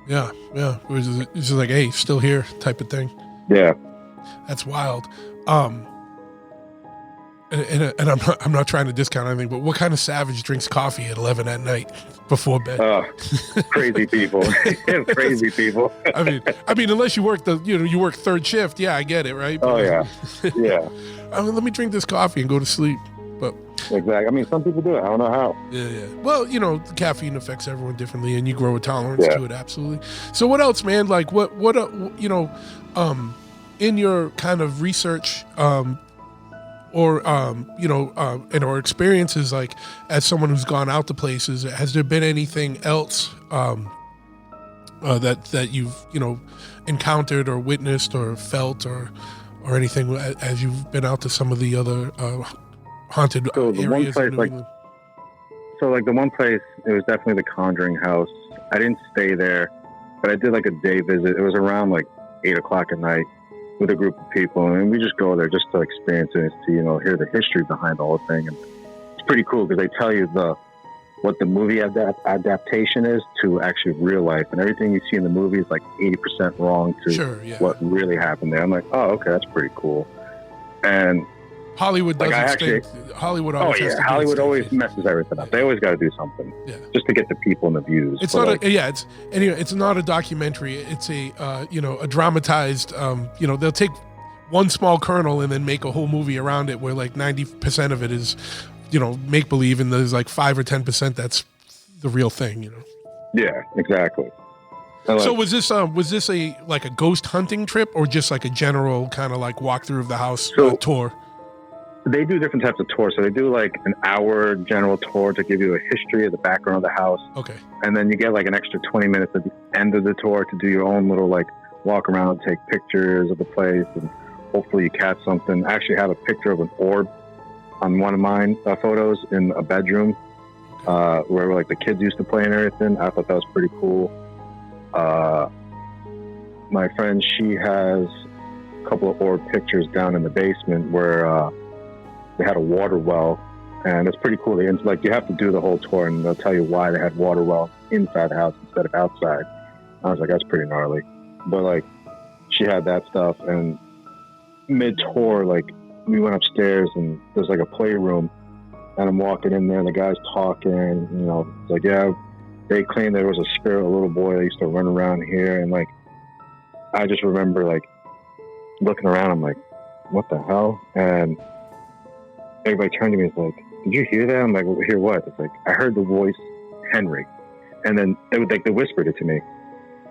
Yeah. It's just like, hey, still here type of thing. Yeah. That's wild. And I'm not trying to discount anything, but what kind of savage drinks coffee at 11 at night before bed? Crazy people. Crazy people. I mean, unless you work you work third shift. Yeah, I get it, right? But, Yeah. I mean, let me drink this coffee and go to sleep. But exactly. I mean, some people do it. I don't know how. Yeah. Well, you know, caffeine affects everyone differently, and you grow a tolerance to it. Absolutely. So, what else, man? Like, what you know, in your kind of research, or you know, in our experiences, like as someone who's gone out to places, has there been anything else that you've, you know, encountered or witnessed or felt or anything as you've been out to some of the other haunted areas of New England? So like the one place, it was definitely the Conjuring house. I didn't stay there, but I did like a day visit. It was around like 8 o'clock at night with a group of people, and we just go there just to experience it and to, you know, hear the history behind the whole thing. And it's pretty cool because they tell you what the movie adaptation is to actually real life, and everything you see in the movie is like 80% wrong to what really happened there. I'm like, oh, okay, that's pretty cool. And Hollywood doesn't Hollywood always Hollywood always messes everything up. They always got to do something just to get the people and the views. It's not it's not a documentary. It's a you know, a dramatized. You know, they'll take one small kernel and then make a whole movie around it, where like 90% of it is, you know, make believe, and there's like 5 or 10% that's the real thing. You know. Yeah, exactly. So was this a like a ghost hunting trip, or just like a general kind of like walkthrough of the house tour? They do different types of tours. So they do like an hour general tour to give you a history of the background of the house. Okay. And then you get like an extra 20 minutes at the end of the tour to do your own little like walk around, take pictures of the place, and hopefully you catch something. I actually have a picture of an orb on one of mine photos in a bedroom. where like the kids used to play and everything. I thought that was pretty cool. My friend, she has a couple of orb pictures down in the basement where they had a water well, and it's pretty cool. Like you have to do the whole tour, and they'll tell you why they had water well inside the house instead of outside. I was like, that's pretty gnarly. But like, she had that stuff, and mid-tour, like we went upstairs, and there's like a playroom, and I'm walking in there, and the guy's talking, you know, it's like, yeah, they claim there was a spirit, a little boy that used to run around here, and like, I just remember like looking around, I'm like, what the hell? And everybody turned to me, it's like, did you hear that? I'm like, well, hear what? It's like, I heard the voice, Henry. And then they whispered it to me.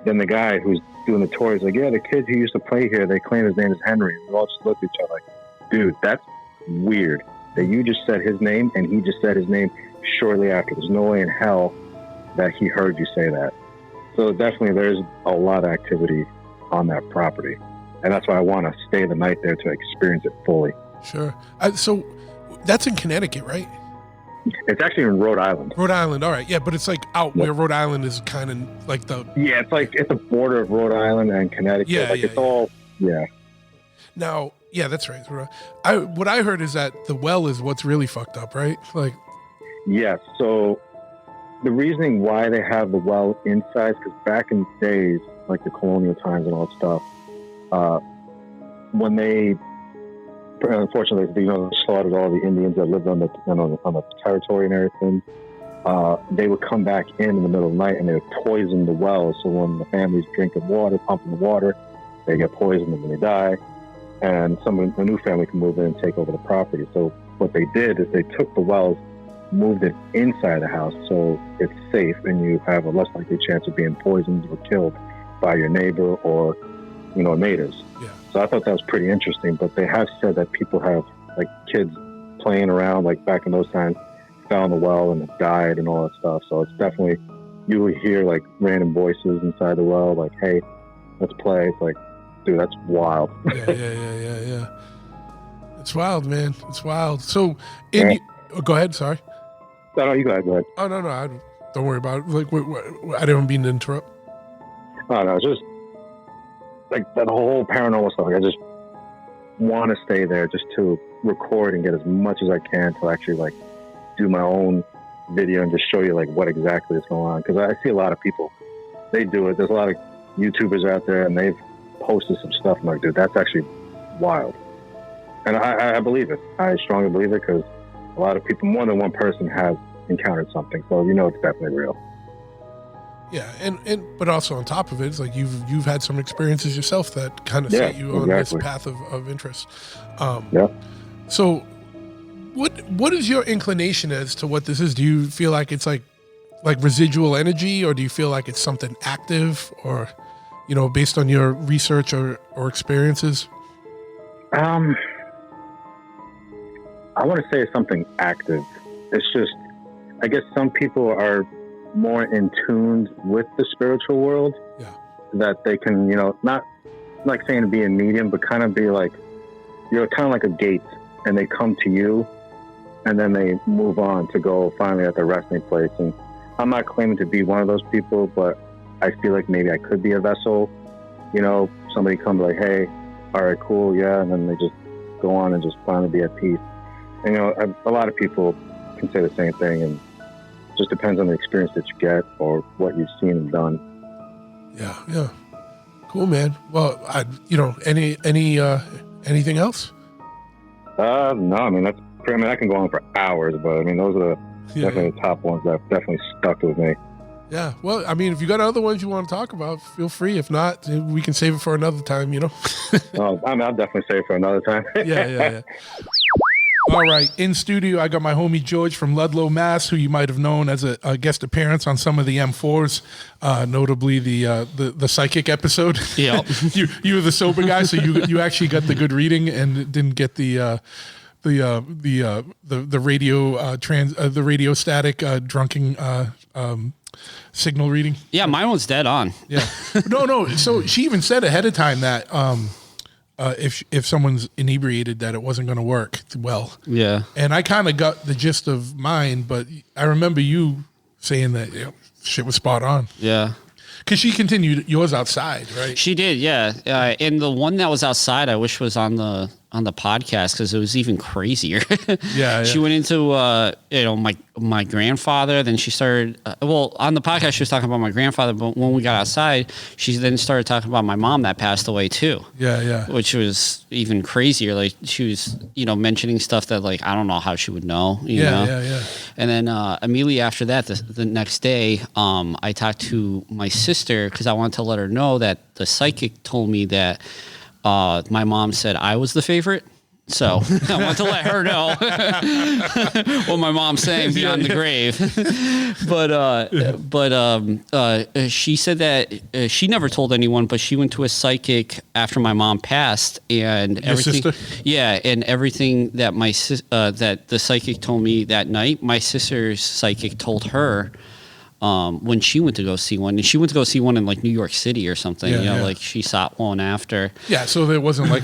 Then the guy who's doing the tour is like, yeah, the kids who used to play here, they claim his name is Henry. And we all just looked at each other like, dude, that's weird that you just said his name and he just said his name shortly after. There's no way in hell that he heard you say that. So definitely there's a lot of activity on that property. And that's why I want to stay the night there to experience it fully. Sure. So that's in Connecticut, right? It's actually in Rhode Island. Rhode Island, all right. Yeah, but it's like out where Rhode Island is kind of like the... Yeah, it's like, it's a border of Rhode Island and Connecticut. Yeah, like it's all, Now, yeah, that's right. What I heard is that the well is what's really fucked up, right? Like... Yes, so the reasoning why they have the well inside is because back in the days, like the colonial times and all that stuff, when they... Unfortunately, they slaughtered all the Indians that lived on the territory and everything. They would come back in the middle of the night and they would poison the wells. So when the families drinking water, pumping the water, they get poisoned and then they die. And a new family can move in and take over the property. So what they did is they took the wells, moved it inside the house so it's safe and you have a less likely chance of being poisoned or killed by your neighbor or, natives. Yeah. So I thought that was pretty interesting, but they have said that people have, like, kids playing around, like back in those times, fell in the well and died and all that stuff. So it's definitely, you will hear, like, random voices inside the well, like, hey, let's play. It's like, dude, that's wild. Yeah. It's wild, man. It's wild. So, go ahead, sorry. No, you go ahead. Oh, no, don't worry about it. Like, I didn't mean to interrupt. Oh, no, it's just, like, that whole paranormal stuff. Like, I just want to stay there just to record and get as much as I can to actually, like, do my own video and just show you, like, what exactly is going on. Because I see a lot of people, they do it. There's a lot of YouTubers out there, and they've posted some stuff. I'm like, dude, that's actually wild. And I believe it. I strongly believe it because a lot of people, more than one person, has encountered something. So, it's definitely real. Yeah, but also on top of it, it's like you've had some experiences yourself that kind of set you on this path of interest. So, what is your inclination as to what this is? Do you feel like it's like residual energy, or do you feel like it's something active, or based on your research or experiences? I want to say it's something active. It's just, I guess some people are more in tune with the spiritual world, that they can, not like saying to be a medium, but kind of be like, you're kind of like a gate, and they come to you and then they move on to go finally at their resting place. And I'm not claiming to be one of those people, but I feel like maybe I could be a vessel. Somebody come like, hey, all right, cool, yeah, and then they just go on and just finally be at peace. And a lot of people can say the same thing, and just depends on the experience that you get or what you've seen and done. Yeah. Cool, man. Well, anything else? No, I can go on for hours, but those are definitely the top ones that have definitely stuck with me. Yeah. Well, if you got other ones you want to talk about, feel free. If not, we can save it for another time, I'll definitely save it for another time. Yeah. All right, in studio, I got my homie George from Ludlow, Mass, who you might have known as a guest appearance on some of the M4s, notably the psychic episode. Yeah, you were the sober guy, so you actually got the good reading and didn't get the radio static drunken signal reading. Yeah, mine was dead on. Yeah, no. So she even said ahead of time that if someone's inebriated that it wasn't going to work well. Yeah. And I kind of got the gist of mine, but I remember you saying that shit was spot on. Yeah. Because she continued yours outside, right? She did, yeah. And the one that was outside, I wish was on the podcast because it was even crazier. Yeah. She went into my grandfather. Then she started. On the podcast she was talking about my grandfather, but when we got outside, she then started talking about my mom that passed away too. Yeah. Which was even crazier. Like she was, mentioning stuff that like I don't know how she would know. You know? Yeah. And then immediately after that, the next day, I talked to my sister because I wanted to let her know that the psychic told me that my mom said I was the favorite. So I want to let her know what my mom's saying beyond the grave. But she said that she never told anyone, but she went to a psychic after my mom passed, and Your everything. sister? Yeah, and everything that that the psychic told me that night, my sister's psychic told her. When she went to go see one, and she went to go see one in like New York City or something, like she saw one after. Yeah, so there wasn't like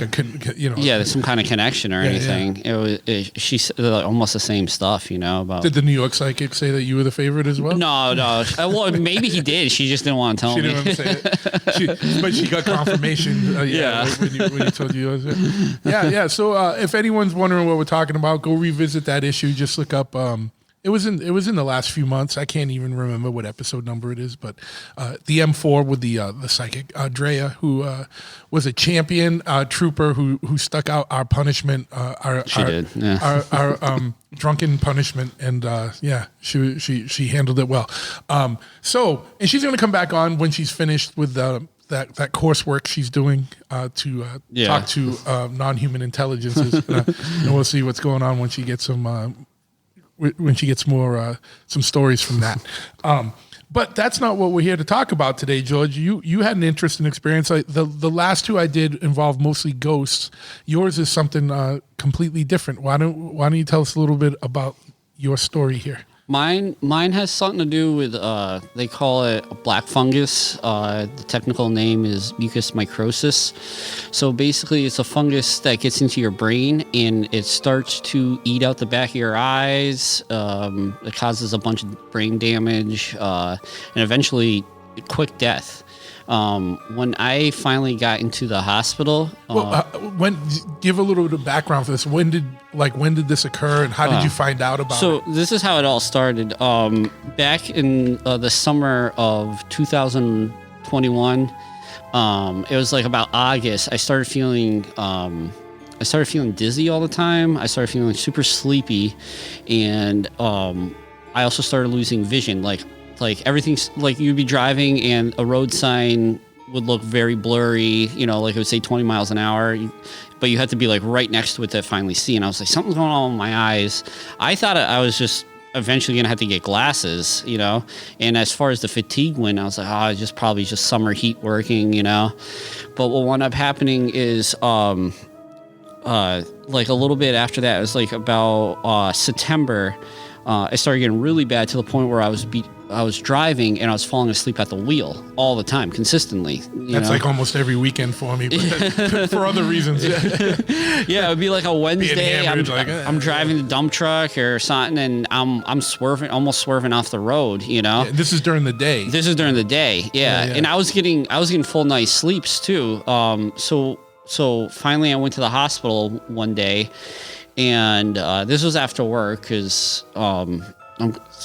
Yeah, there's some kind of connection or anything. It was she said almost the same stuff, about. Did the New York psychic say that you were the favorite as well? No. Well, maybe he did. She just didn't want to tell She me. didn't say it. But she got confirmation. When you told you yours. Yeah. So if anyone's wondering what we're talking about, go revisit that issue. Just look up. It was in the last few months. I can't even remember what episode number it is, but the M4 with the psychic Drea, who was a champion trooper who stuck out our punishment. Our drunken punishment, and she handled it well. And she's going to come back on when she's finished with that coursework she's doing to talk to non-human intelligences, and we'll see what's going on when she gets some. When she gets more some stories from that. But that's not what we're here to talk about today, George. You had an interesting experience. The last two I did involved mostly ghosts. Yours is something completely different. Why don't you tell us a little bit about your story here? Mine has something to do with they call it black fungus. The technical name is mucus microsis. So basically, it's a fungus that gets into your brain and it starts to eat out the back of your eyes. It causes a bunch of brain damage and eventually quick death. When I finally got into the hospital, give a little bit of background for this. When did this occur, and how did you find out about it? So this is how it all started. Back in the summer of 2021, it was like about August. I started feeling dizzy all the time. I started feeling super sleepy, and I also started losing vision. Like everything's like you'd be driving and a road sign would look very blurry, like it would say 20 miles an hour, but you had to be like right next to it to finally see. And I was like, something's going on with my eyes. I thought I was just eventually going to have to get glasses, And as far as the fatigue went, I was like, it's probably just summer heat working, But what wound up happening is, like a little bit after that, it was like about September, it started getting really bad to the point where I was driving and I was falling asleep at the wheel all the time, consistently. That's like almost every weekend for me, but for other reasons. Yeah, it would be like a Wednesday. I'm driving the dump truck or something, and I'm almost swerving off the road. Yeah, this is during the day. This is during the day. Yeah, and I was getting full night's sleeps too. So finally, I went to the hospital one day. And this was after work because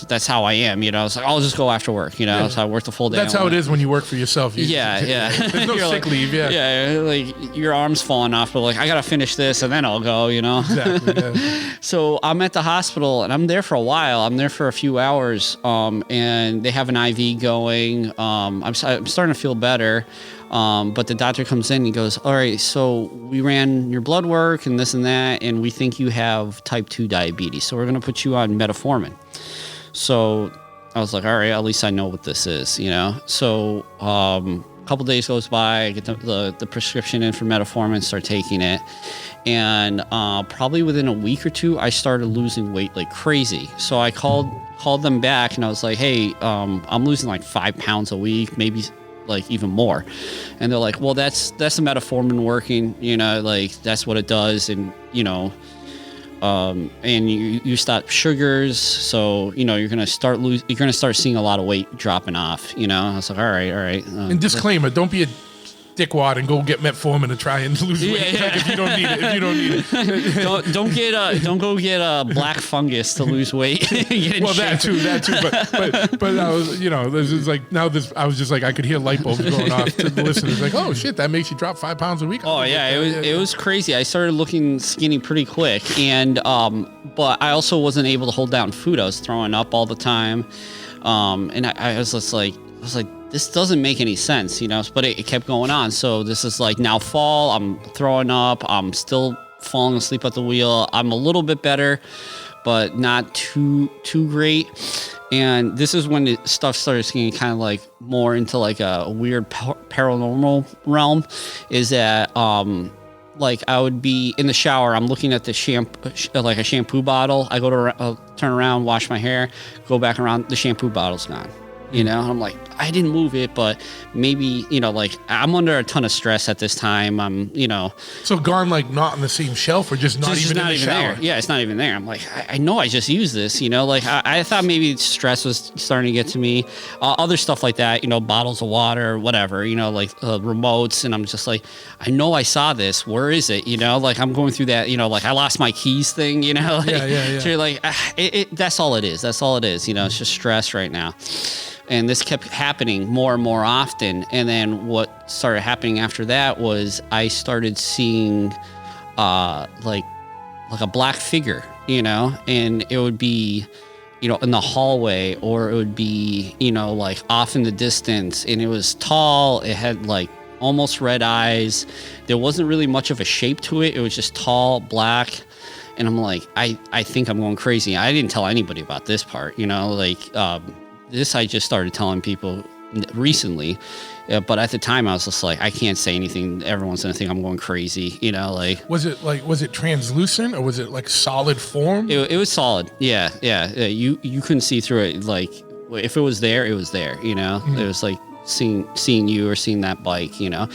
that's how I am, I was like, I'll just go after work, So I worked the full day. That's how it is when you work for yourself. Yeah. There's no sick leave, yeah. Yeah, like your arm's falling off, but like I gotta finish this and then I'll go, Exactly, yeah. So I'm at the hospital and I'm there for a while. I'm there for a few hours, and they have an IV going. I'm starting to feel better. But the doctor comes in and he goes, all right, so we ran your blood work and this and that, and we think you have type 2 diabetes. So we're going to put you on metformin. So I was like, all right, at least I know what this is, So a couple days goes by, I get the prescription in for metformin, start taking it. And probably within a week or two, I started losing weight like crazy. So I called them back and I was like, hey, I'm losing like 5 pounds a week, maybe like even more. And they're like, well, that's the metformin working, like that's what it does. And, and you stop sugars. So, you're going to start seeing a lot of weight dropping off, I was like, all right. And disclaimer, don't be a dickwad and go get metformin to try and lose weight. Yeah. Like if you don't need it. don't go get a black fungus to lose weight. Well, that too. But I was, this is like I was just like I could hear light bulbs going off to the listeners. Like, oh shit, that makes you drop 5 pounds a week. Oh yeah, it was crazy. I started looking skinny pretty quick, and but I also wasn't able to hold down food. I was throwing up all the time, and I was just like, this doesn't make any sense, but it kept going on. So this is like now fall, I'm throwing up, I'm still falling asleep at the wheel. I'm a little bit better, but not too great. And this is when the stuff started getting kind of like more into like a weird paranormal realm, is that like I would be in the shower, I'm looking at the shampoo, like a shampoo bottle. I go to turn around, wash my hair, go back around, the shampoo bottle's gone. And I'm like, I didn't move it, but maybe, like I'm under a ton of stress at this time. I'm, So gone, like not on the same shelf or just not even in the shower? There. Yeah, it's not even there. I'm like, I know I just used this, like I thought maybe stress was starting to get to me. Other stuff like that, bottles of water, whatever, like remotes. And I'm just like, I know I saw this. Where is it? Like I'm going through that, like I lost my keys thing, like, Yeah. So you're like, that's all it is. That's all it is. It's just stress right now. And this kept happening more and more often. And then what started happening after that was I started seeing like a black figure, and it would be, in the hallway, or it would be, like off in the distance. And it was tall. It had like almost red eyes. There wasn't really much of a shape to it. It was just tall, black. And I'm like, I think I'm going crazy. I didn't tell anybody about this part, this I just started telling people recently, but at the time I was just like, I can't say anything. Everyone's gonna think I'm going crazy, Was it translucent or was it like solid form? It was solid. Yeah. You couldn't see through it. Like if it was there, it was there. Mm-hmm. It was like seeing you or seeing that bike. Yeah.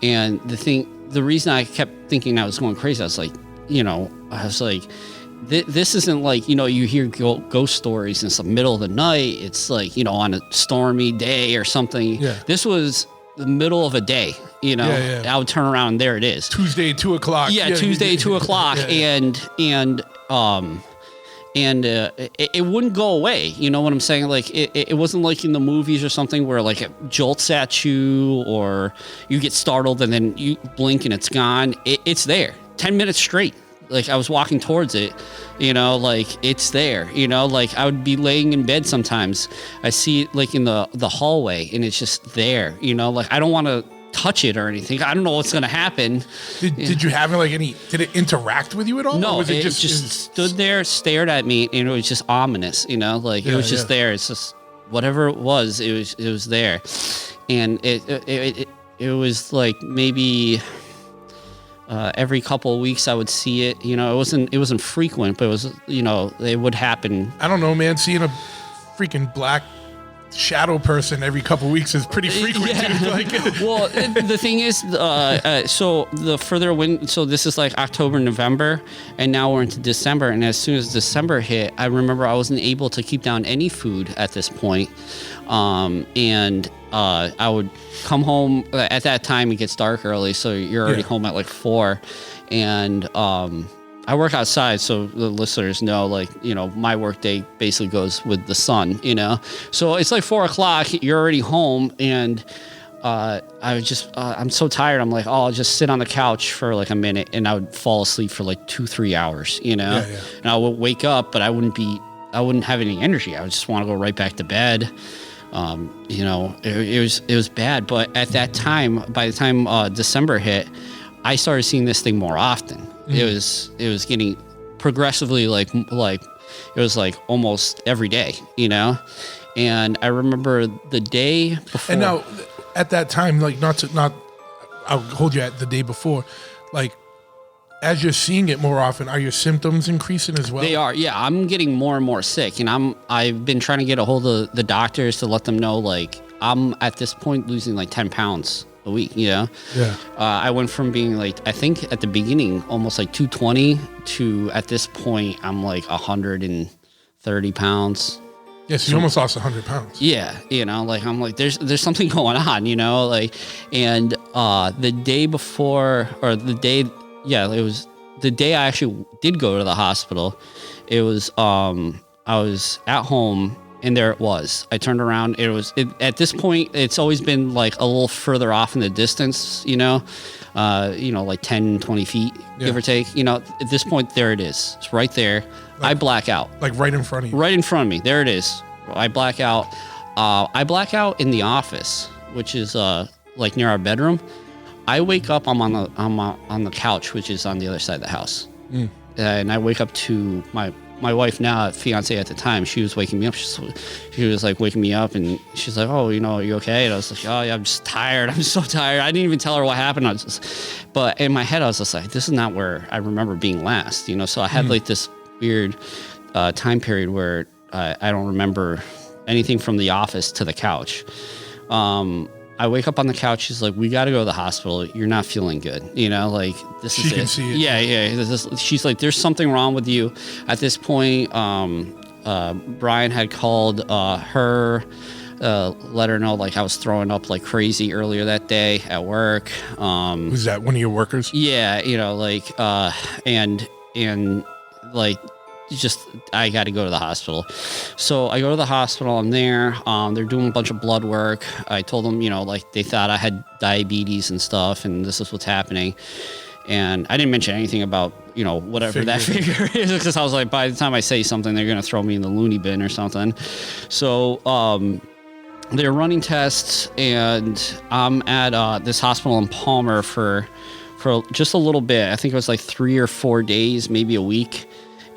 And the reason I kept thinking I was going crazy, I was like, this isn't like, you hear ghost stories and it's the middle of the night. It's like, on a stormy day or something. Yeah. This was the middle of a day, Yeah. I would turn around and there it is. Tuesday, 2:00. Yeah, Tuesday, 2:00. Yeah. It wouldn't go away. You know what I'm saying? Like it wasn't like in the movies or something where like it jolts at you or you get startled and then you blink and it's gone. It's there 10 minutes straight. Like I was walking towards it, like it's there, like I would be laying in bed sometimes. I see it like in the hallway and it's just there, like I don't want to touch it or anything. I don't know what's going to happen. Did you have like did it interact with you at all? No, or was it just stood there, stared at me, and it was just ominous, like it was just there. It's just whatever it was there. And it was like maybe every couple of weeks I would see it. It wasn't frequent, but it was, it would happen. I don't know, man. Seeing a freaking black shadow person every couple of weeks is pretty frequent. Yeah. Dude. Like, well, the thing is, so the further so this is like October, November, and now we're into December. And as soon as December hit, I remember I wasn't able to keep down any food at this point. And I would come home at that time. It gets dark early, so you're already home at like 4, and I work outside, so the listeners know, like, my work day basically goes with the sun, so it's like 4:00, you're already home, and I was just I'm so tired. I'm like, I'll just sit on the couch for like a minute, and I would fall asleep for like 2-3 hours, and I would wake up, but I wouldn't have any energy. I would just want to go right back to bed. It was bad. But at that time, by the time December hit, I started seeing this thing more often. Mm-hmm. It was getting progressively like it was like almost every day, And I remember the day before. And now, at that time, like I'll hold you at the day before, like. As you're seeing it more often, are your symptoms increasing as well? They are, yeah. I'm getting more and more sick, and I've been trying to get a hold of the doctors to let them know, like, I'm at this point losing like 10 pounds a week, you know? Yeah. I went from being like, I think at the beginning, almost like 220 to at this point, I'm like 130 pounds. Yes, you almost lost 100 pounds. Yeah, you know, like I'm like, there's something going on, you know, like, and the day before, or the day, yeah, it was the day I actually did go to the hospital. It was, I was at home, and there it was. I turned around. At this point, it's always been like a little further off in the distance, you know, like 10, 20 feet, give or take. You know, at this point, there it is. It's right there. I black out. Like right in front of you. Right in front of me. There it is. I black out. I black out in the office, which is like near our bedroom. I wake up. I'm on the couch, which is on the other side of the house, and I wake up to my wife now, fiance at the time. She was waking me up. She was like waking me up, and she's like, "Oh, you know, are you okay?" And I was like, "Oh, yeah, I'm just tired. I'm so tired." I didn't even tell her what happened. But in my head, I was just like, "This is not where I remember being last," you know. So I had like this weird time period where I don't remember anything from the office to the couch. I wake up on the couch. She's like, "We got to go to the hospital. You're not feeling good. You know, like this is it." She can see it. Yeah. She's like, "There's something wrong with you." At this point, Brian had called her, let her know like I was throwing up like crazy earlier that day at work. Who's that? One of your workers? Yeah, you know, like and like. Just I got to go to the hospital. So I go to the hospital. I'm there. They're doing a bunch of blood work. I told them, you know, like they thought I had diabetes and stuff, and this is what's happening. And I didn't mention anything about, you know, whatever that figure is, because I was like, by the time I say something, they're gonna throw me in the loony bin or something. So they're running tests, and I'm at this hospital in Palmer for just a little bit. I think it was like 3 or 4 days, maybe a week.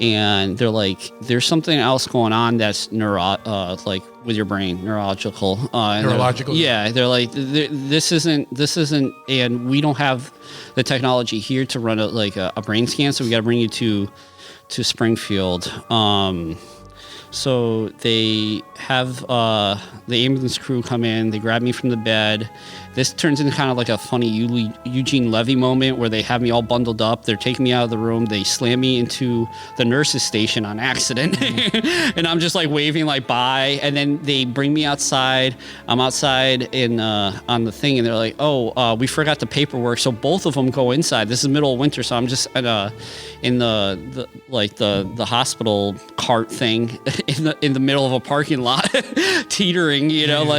And they're like, there's something else going on that's like with your brain, neurological. Neurological? They're like, this isn't, and we don't have the technology here to run a brain scan, so we got to bring you to Springfield. So they have the ambulance crew come in, they grab me from the bed. This turns into kind of like a funny Eugene Levy moment where they have me all bundled up. They're taking me out of the room. They slam me into the nurse's station on accident. And I'm just like waving like bye. And then they bring me outside. I'm outside on the thing, and they're like, "Oh, we forgot the paperwork." So both of them go inside. This is middle of winter, so I'm just in the hospital cart thing in the middle of a parking lot, teetering, you know,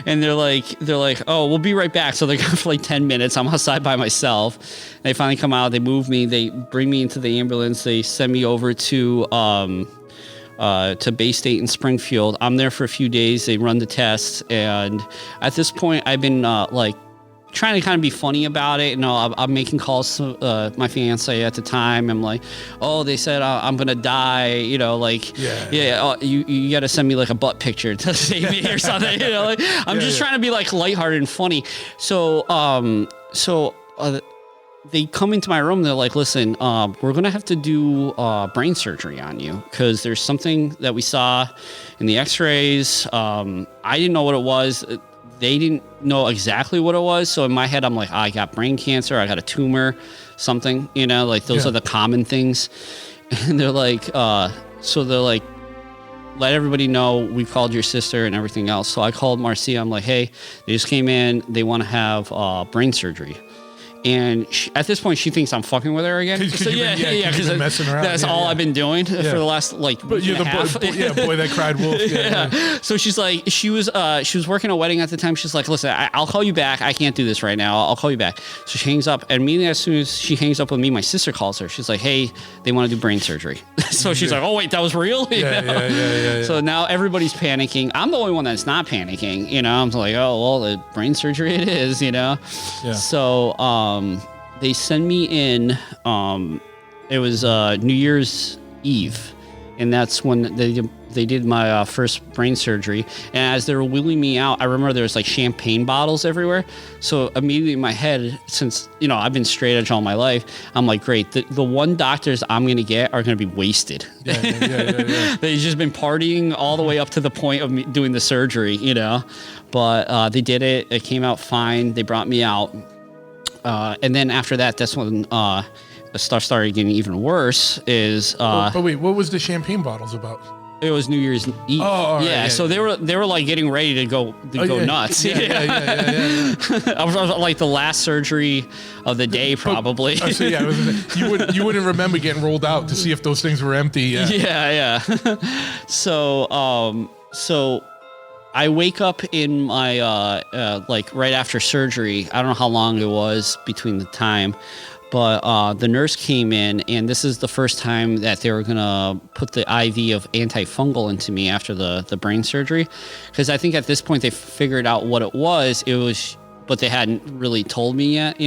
and they're like, "Oh, we'll be right back." So they're gone for like 10 minutes. I'm outside by myself. They finally come out. They move me. They bring me into the ambulance. They send me over to Bay State in Springfield. I'm there for a few days. They run the tests, and at this point, I've been trying to kind of be funny about it. You know, I'm making calls to my fiance at the time. I'm like, "Oh, they said I'm gonna die." You know, like, you got to send me like a butt picture to save me or something. You know, like I'm just trying to be like lighthearted and funny. So, they come into my room. They're like, "Listen, we're gonna have to do brain surgery on you because there's something that we saw in the X-rays." I didn't know what it was. They didn't know exactly what it was. So in my head, I'm like, I got brain cancer. I got a tumor, something, you know, like those are the common things. And they're like, let everybody know we called your sister and everything else. So I called Marcia. I'm like, "Hey, they just came in. They want to have brain surgery." And at this point, she thinks I'm fucking with her again. Because messing around. That's all I've been doing for the last week and a half. Boy that cried wolf. So she's like, she was working a wedding at the time. She's like, "Listen, I'll call you back. I can't do this right now. I'll call you back." So she hangs up, and immediately as soon as she hangs up with me, my sister calls her. She's like, "Hey, they want to do brain surgery." So she's like, "Oh wait, that was real?" Yeah. So now everybody's panicking. I'm the only one that's not panicking. You know, I'm like, "Oh well, the brain surgery it is." You know. Yeah. So they send me in. It was New Year's Eve. and that's when they did my first brain surgery. And as they were wheeling me out, I remember there was like champagne bottles everywhere. So immediately in my head, since I've been straight edge all my life, I'm like, great, the one doctors I'm gonna get are gonna be wasted. Yeah. They've just been partying all the way up to the point of me doing the surgery, But they did it. It came out fine. They brought me out, and then after that, that's when the stuff started getting even worse. But wait, what was the champagne bottles about? It was New Year's Eve. Oh, right, yeah. So they were like getting ready to go nuts. Yeah. I was like the last surgery of the day, probably. So you wouldn't remember getting rolled out to see if those things were empty. Yeah. So I wake up in my like right after surgery. I don't know how long it was between the time. But the nurse came in, and this is the first time that they were going to put the IV of antifungal into me after the brain surgery. Because I think at this point they figured out what it was. But they hadn't really told me yet,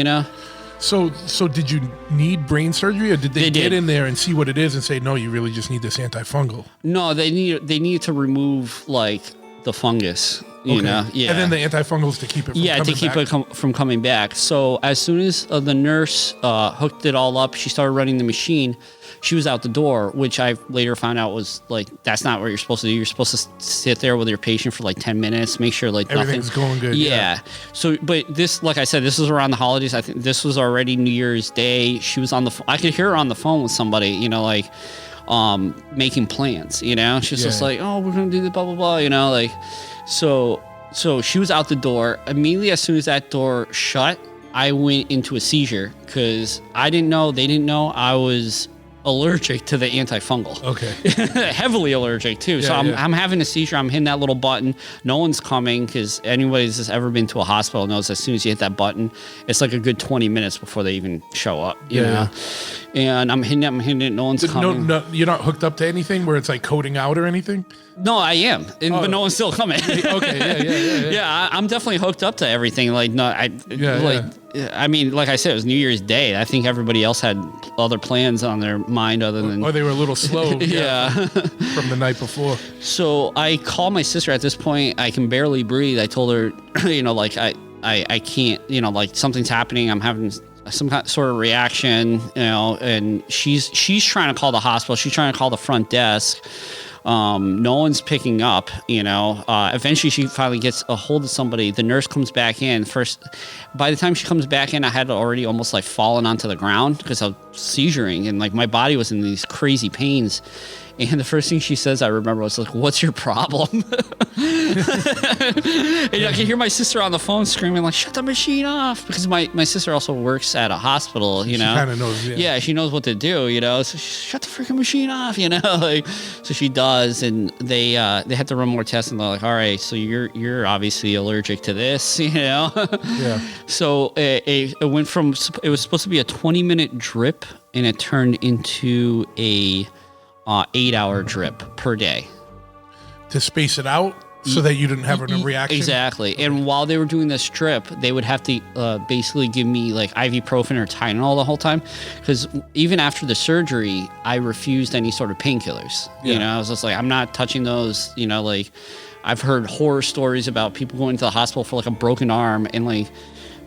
So did you need brain surgery, or did they get did. in there and see what it is and say, no, you really just need this antifungal? No, they need to remove like the fungus. Yeah. And then the antifungals to keep it from coming back? It from coming back. So as soon as the nurse hooked it all up, she started running the machine. She was out the door, which I later found out was like, that's not what you're supposed to do. You're supposed to sit there with your patient for like 10 minutes, make sure like everything's going good. Yeah. So, but this, like I said, this was around the holidays. I think this was already New Year's Day. She was on the I could hear her on the phone with somebody, making plans, she's just like, oh, we're going to do the blah, blah, blah, So she was out the door. Immediately as soon as that door shut, I went into a seizure because they didn't know I was allergic to the antifungal. Okay. Heavily allergic too. So I'm having a seizure. I'm hitting that little button. No one's coming because anybody that's ever been to a hospital knows as soon as you hit that button, it's like a good 20 minutes before they even show up. You know? And I'm hitting it. No one's coming. No, you're not hooked up to anything where it's like coding out or anything? No, I am, but no one's still coming. Okay, yeah. I'm definitely hooked up to everything. Like, no, I mean, like I said, it was New Year's Day. I think everybody else had other plans on their mind other than. Or they were a little slow. Yeah. From the night before. So I called my sister at this point. I can barely breathe. I told her, like I can't, like something's happening. I'm having some sort of reaction, and she's trying to call the hospital. She's trying to call the front desk. No one's picking up, eventually she finally gets a hold of somebody. The nurse comes back in first. By the time she comes back in, I had already almost like fallen onto the ground because I was seizuring and like my body was in these crazy pains. And the first thing she says, I remember, was like, "What's your problem?" And I can hear my sister on the phone screaming, like, "Shut the machine off!" Because my sister also works at a hospital, She kind of knows, Yeah, she knows what to do, So shut the freaking machine off, Like, so she does, and they had to run more tests, and they're like, "All right, so you're obviously allergic to this, Yeah. So it went from, it was supposed to be a 20-minute drip, and it turned into a 8-hour drip per day. To space it out so that you didn't have a reaction? Exactly. And while they were doing this drip, they would have to basically give me like ibuprofen or Tylenol the whole time. Because even after the surgery, I refused any sort of painkillers. I was just like, I'm not touching those. Like I've heard horror stories about people going to the hospital for like a broken arm and like,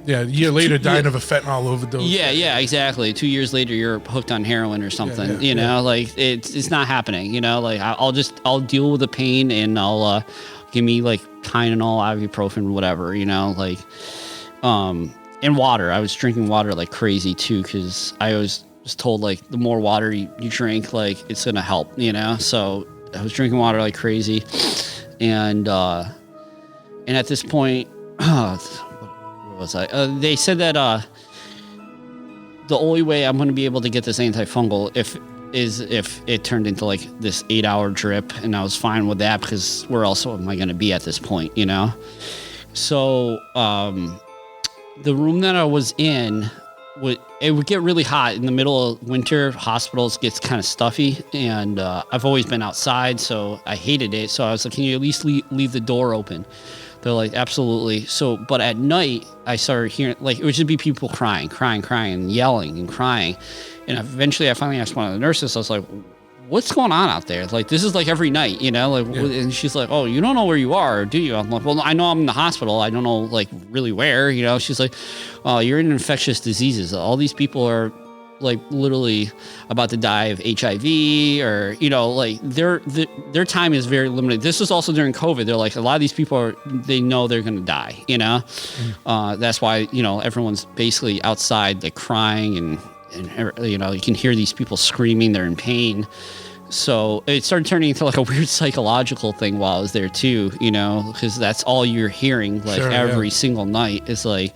yeah, a year later, dying of a fentanyl overdose. Yeah, exactly. 2 years later, you're hooked on heroin or something. Like it's not happening. Like I'll deal with the pain and I'll give me like Tylenol, ibuprofen, whatever. And water. I was drinking water like crazy too because I was told like the more water you drink, like it's gonna help. So I was drinking water like crazy, and at this point. Was I? They said that the only way I'm going to be able to get this antifungal if it turned into like this 8-hour drip, and I was fine with that because where else am I going to be at this point, So the room that I was in, it would get really hot in the middle of winter. Hospitals gets kind of stuffy, and I've always been outside, so I hated it. So I was like, can you at least leave the door open? They're like, absolutely. So, but at night, I started hearing, like, it would just be people crying, and yelling and crying. And eventually, I finally asked one of the nurses, I was like, what's going on out there? Like, this is like every night, you know? Like, and she's like, oh, you don't know where you are, do you? I'm like, well, I know I'm in the hospital. I don't know, like, really where, you know? She's like, oh, you're in infectious diseases. All these people are, like, literally about to die of HIV, or, you know, like, their time is very limited. This was also during COVID. They're like, a lot of these people they know they're going to die, you know? That's why, you know, everyone's basically outside, like, crying and, you know, you can hear these people screaming, they're in pain. So it started turning into like a weird psychological thing while I was there too, you know, because that's all you're hearing, like, every single night is like,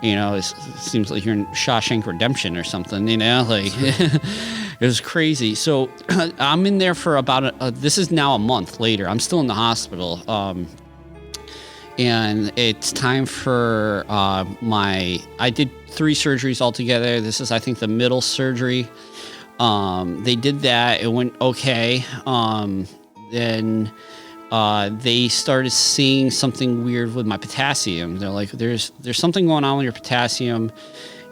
you know, it seems like you're in Shawshank Redemption or something, you know, like it was crazy. So I'm in there for about this is now a month later. I'm still in the hospital. And it's time for I did 3 surgeries altogether. This is, I think, the middle surgery. They did that. It went okay. Then they started seeing something weird with my potassium. They're like, there's something going on with your potassium,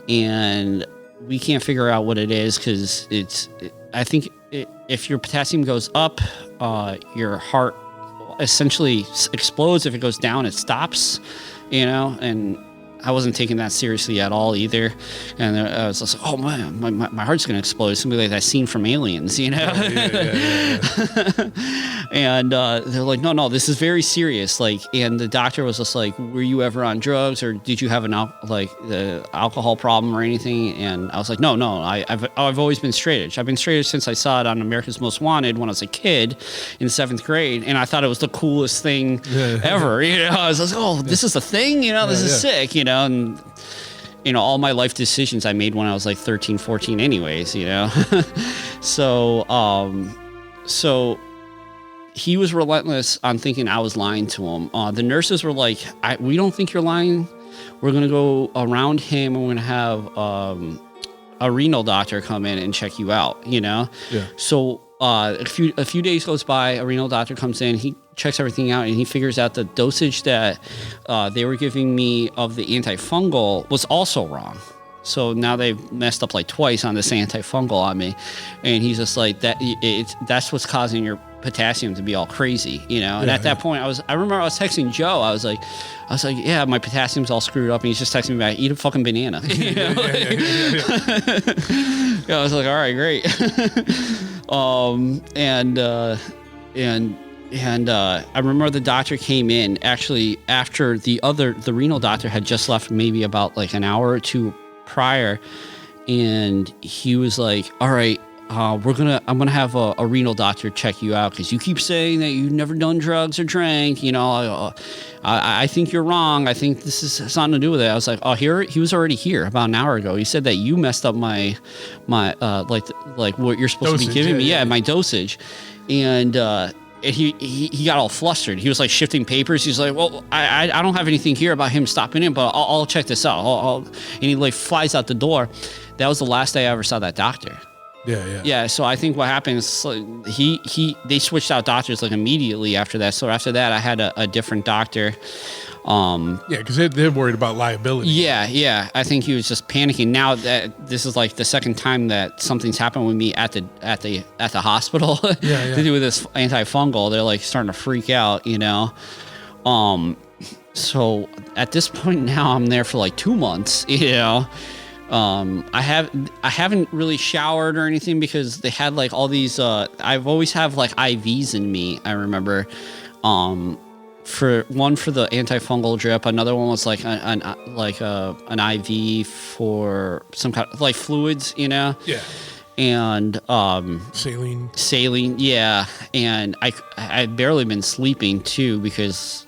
and we can't figure out what it is, because I think if your potassium goes up, your heart essentially explodes. If it goes down, it stops, you know. And I wasn't taking that seriously at all either, and I was just like, oh man, my heart's gonna explode. It's gonna be like that scene from Aliens, you know. And they're like, no, this is very serious. Like, and the doctor was just like, were you ever on drugs, or did you have the alcohol problem or anything? And I was like, no, I've always been straight edge. I've been straight edge since I saw it on America's Most Wanted when I was a kid in 7th grade, and I thought it was the coolest thing ever. You know, I was like, oh, this is a thing. You know, this is sick. You know, and you know, all my life decisions I made when I was like 13, 14 anyways, you know. So he was relentless on thinking I was lying to him. The nurses were like, we don't think you're lying. We're going to go around him, and we're going to have a renal doctor come in and check you out, you know? Yeah. So a few days goes by, a renal doctor comes in, he checks everything out, and he figures out the dosage that they were giving me of the antifungal was also wrong. So now they've messed up like twice on this antifungal on me, and he's just like, that's what's causing your potassium to be all crazy, you know. And at that point, I remember I was texting Joe. I was like, yeah, my potassium's all screwed up, and he's just texting me back, eat a fucking banana. You know? I was like, all right, great. And I remember the doctor came in actually after the renal doctor had just left, maybe about like an hour or two prior, and he was like, all right, I'm gonna have a renal doctor check you out, because you keep saying that you've never done drugs or drank, you know. I think you're wrong. I think this is something to do with it. I was like, oh, he was already here about an hour ago. He said that you messed up my like what you're supposed to be giving me, my dosage. And he got all flustered. He was like shifting papers. He's like, well, I don't have anything here about him stopping in, but I'll check this out. And he like flies out the door. That was the last day I ever saw that doctor. Yeah. So I think what happened is they switched out doctors like immediately after that. So after that, I had a different doctor. Because they're worried about liability. Yeah. I think he was just panicking. Now that this is like the second time that something's happened with me at the hospital to do with this antifungal, they're like starting to freak out, you know. So at this point now, I'm there for like 2 months, you know. I haven't really showered or anything, because they had like all these I've always have like IVs in me. I remember for the antifungal drip, another one was like an IV for some kind of like fluids, you know. And saline, yeah. And I'd barely been sleeping too, because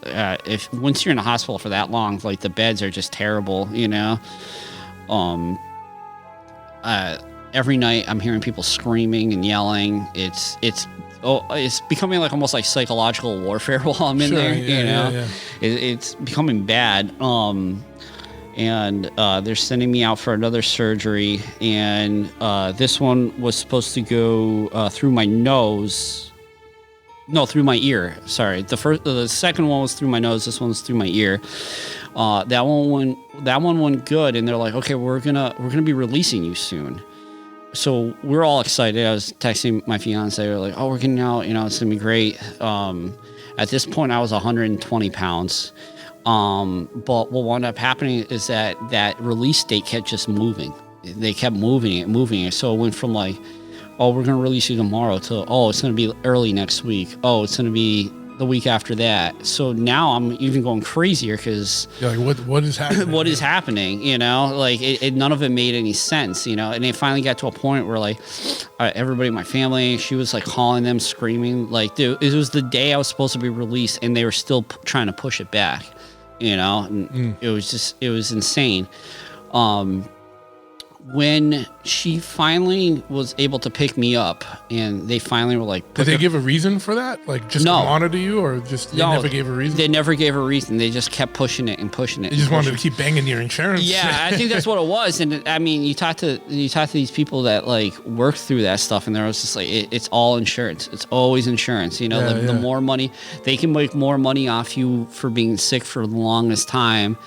once you're in the hospital for that long, like the beds are just terrible, you know. Every night I'm hearing people screaming and yelling. It's becoming like almost like psychological warfare while I'm in there. You know, it's becoming bad. And they're sending me out for another surgery, and this one was supposed to go through my nose. No, through my ear. Sorry. The second one was through my nose. This one was through my ear. That one went good, and they're like, okay, we're gonna be releasing you soon. so we're all excited. I was texting my fiance. We're like, oh, we're getting out. It's gonna be great. At this point, I was 120 pounds. But what wound up happening is that release date kept just moving. They kept moving it. So it went from like, oh, we're gonna release you tomorrow to, oh, it's gonna be early next week. Oh, it's gonna be the week after that. So now I'm even going crazier because like, what is happening? What is happening? Like none of it made any sense. And it finally got to a point where like everybody in my family, she was like calling them, screaming. Like, dude, it was the day I was supposed to be released, and they were still trying to push it back. And it was insane. When she finally was able to pick me up, and they finally were like, did they give a reason for that? Like, just No. monitor you, or just they never gave a reason? They never gave a reason. They just kept pushing it and pushing it. They just wanted to keep banging your insurance. Yeah, I think that's what it was. And I mean, you talk to these people that like work through that stuff, and they're just like, it's all insurance. It's always insurance. The more money they can make, more money off you for being sick for the longest time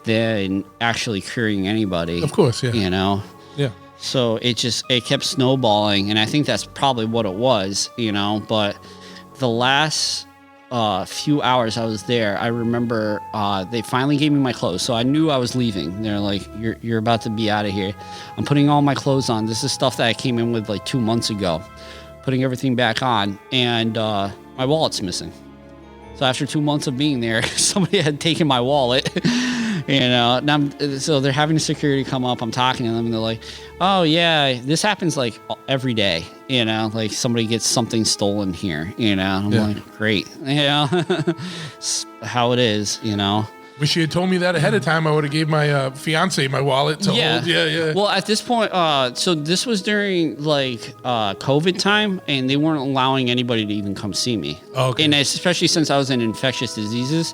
than actually curing anybody. Of course, yeah. Yeah. So it kept snowballing, and I think that's probably what it was, but the last few hours I was there, I remember they finally gave me my clothes. So I knew I was leaving. They're like, you're about to be out of here. I'm putting all my clothes on. This is stuff that I came in with like 2 months ago, putting everything back on, and my wallet's missing. So after 2 months of being there, somebody had taken my wallet. So they're having security come up. I'm talking to them, and they're like, "Oh yeah, this happens like every day. Like somebody gets something stolen here. I'm like, great. It's how it is. Wish you had told me that ahead of time. I would have gave my fiance my wallet to hold. Yeah. Well, at this point, so this was during like COVID time, and they weren't allowing anybody to even come see me. Okay. And especially since I was in infectious diseases,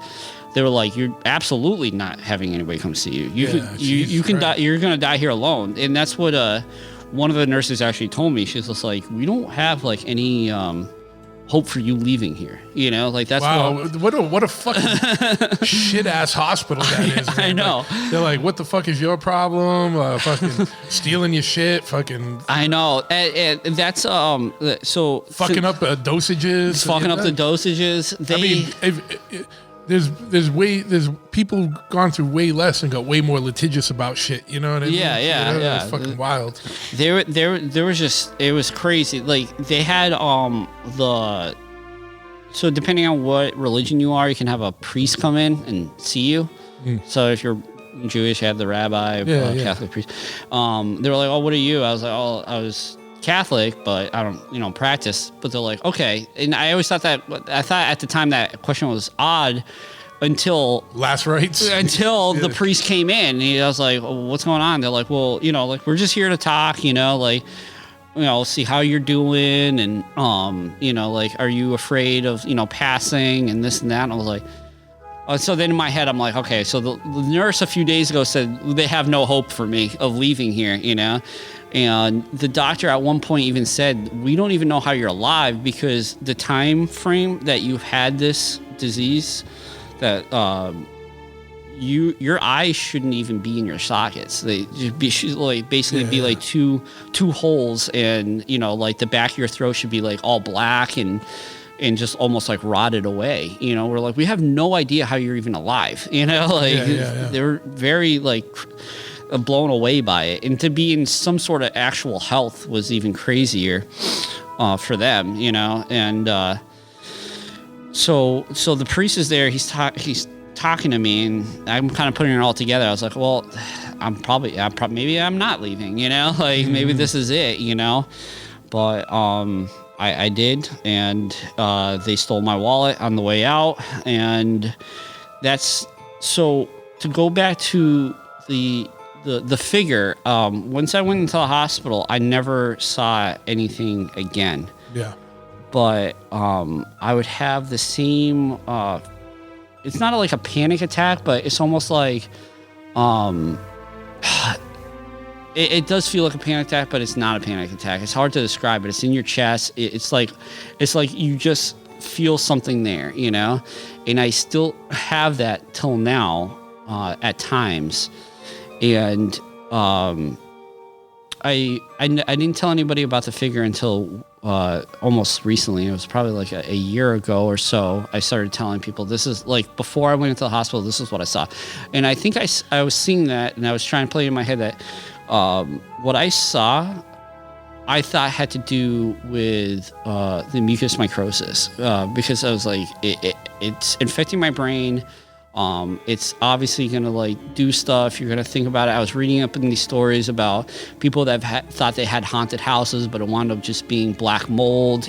they were like, "You're absolutely not having anybody come see you. You can die. You're gonna die here alone." And that's what one of the nurses actually told me. She's just like, "We don't have like any hope for you leaving here." Like that's what a fucking shit ass hospital that is. Man. I know. Like, they're like, "What the fuck is your problem? Fucking stealing your shit. Fucking." I know. And that's so fucking up dosages. Fucking up the dosages. There's people gone through way less and got way more litigious about shit. You know what I mean? Yeah. It's fucking wild. There was just, it was crazy. Like they had so depending on what religion you are, you can have a priest come in and see you. So if you're Jewish, you have the rabbi, Catholic priest. They were like, "Oh, what are you?" I was like, "Oh, I was Catholic, but I don't, practice." But they're like, "Okay." And I always thought at the time that question was odd until last rites, until the priest came in. And I was like, "Oh, what's going on?" They're like, "Well, like we're just here to talk, see how you're doing, and like, are you afraid of passing and this and that?" And I was like, so then in my head, I'm like, okay, so the nurse a few days ago said they have no hope for me of leaving here, and the doctor at one point even said, "We don't even know how you're alive because the time frame that you've had this disease, that your eyes shouldn't even be in your sockets. They should like basically be like two holes, and like the back of your throat should be like all black and just almost like rotted away. We're like, we have no idea how you're even alive. They're very like blown away by it, and to be in some sort of actual health was even crazier for them. And so the priest is there. He's talking to me, and I'm kind of putting it all together. I was like, well, maybe I'm not leaving. Maybe this is it. But I did, and they stole my wallet on the way out, and that's so. To go back to the figure, once I went into the hospital, I never saw anything again. Yeah. But I would have the same. It's not like a panic attack, but it's almost like It does feel like a panic attack, but it's not a panic attack. It's hard to describe, but it's in your chest. It's like you just feel something there, And I still have that till now, at times, and didn't tell anybody about the figure until almost recently. It was probably like a year ago or so. I started telling people, this is like, before I went into the hospital, this is what I saw. And I think I was seeing that, and I was trying to play in my head that what I saw, I thought had to do with the mucous microsis, because I was like, it's infecting my brain. It's obviously going to like do stuff. You're going to think about it. I was reading up in these stories about people that have thought they had haunted houses, but it wound up just being black mold,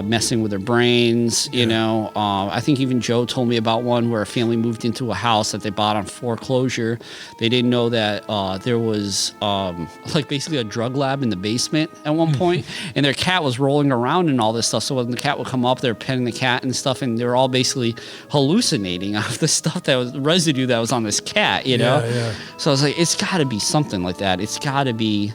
messing with their brains, you know. I think even Joe told me about one where a family moved into a house that they bought on foreclosure. They didn't know that there was like basically a drug lab in the basement at one point, and their cat was rolling around and all this stuff. So when the cat would come up, they were petting the cat and stuff, and they were all basically hallucinating off the stuff that was residue that was on this cat, Yeah. So I was like, it's got to be something like that. It's got to be.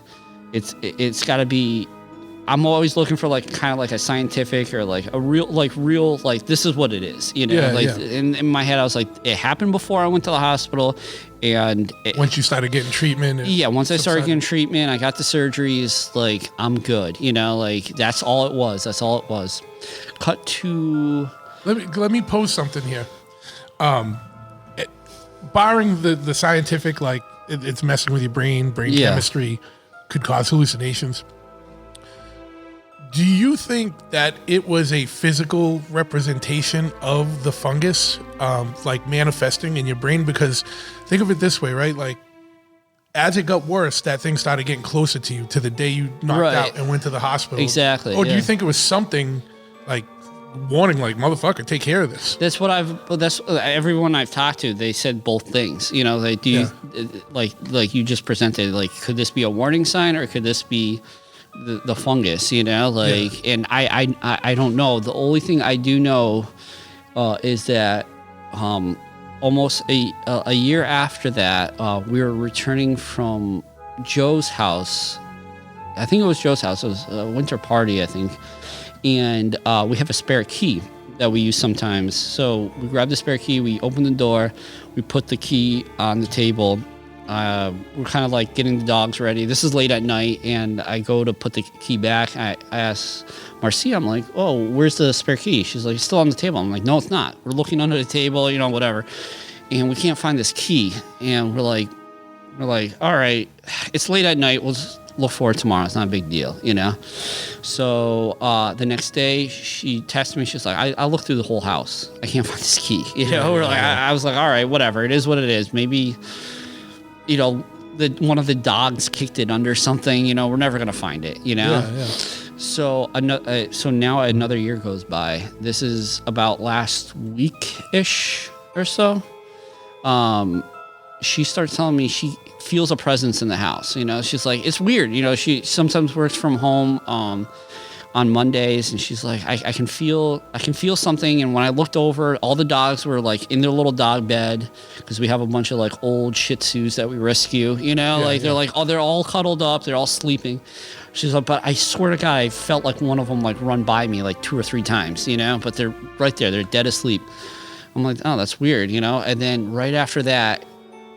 I'm always looking for like kind of like a scientific or like a real this is what it is, In my head I was like, it happened before I went to the hospital, and once you started getting treatment, once I started getting treatment, I got the surgeries, like I'm good, like that's all it was. Cut to, let me pose something here. Barring the scientific, like it's messing with your brain chemistry, could cause hallucinations. Do you think that it was a physical representation of the fungus, like manifesting in your brain? Because think of it this way, right? Like, as it got worse, that thing started getting closer to you to the day you knocked out and went to the hospital. Exactly. Or do you think it was something like warning, like, motherfucker, take care of this? That's everyone I've talked to, they said both things. They do like you just presented, like, could this be a warning sign or could this be the fungus, and I don't know. The only thing I do know is that almost a year after that, we were returning from Joe's house. I think it was Joe's house. It was a winter party, I think. And we have a spare key that we use sometimes. So we grabbed the spare key, we opened the door, we put the key on the table. We're kind of like getting the dogs ready. This is late at night, and I go to put the key back. I ask Marcia, I'm like, oh, where's the spare key? She's like, it's still on the table. I'm like, no, it's not. We're looking under the table, whatever. And we can't find this key. And we're like, all right, it's late at night. We'll just look for it tomorrow. It's not a big deal, So the next day, she texted me. She's like, I looked through the whole house. I can't find this key. I was like, all right, whatever. It is what it is. Maybe, one of the dogs kicked it under something. We're never gonna find it. So now another year goes by. This is about last week-ish or so. She starts telling me she feels a presence in the house. She's like, it's weird. She sometimes works from home on Mondays, and she's like, I can feel something. And when I looked over, all the dogs were like in their little dog bed, because we have a bunch of like old Shih Tzus that we rescue. They're like, oh, they're all cuddled up, they're all sleeping. She's like, but I swear to God, I felt like one of them like run by me like 2 or 3 times. But they're right there, they're dead asleep. I'm like, oh, that's weird. And then right after that,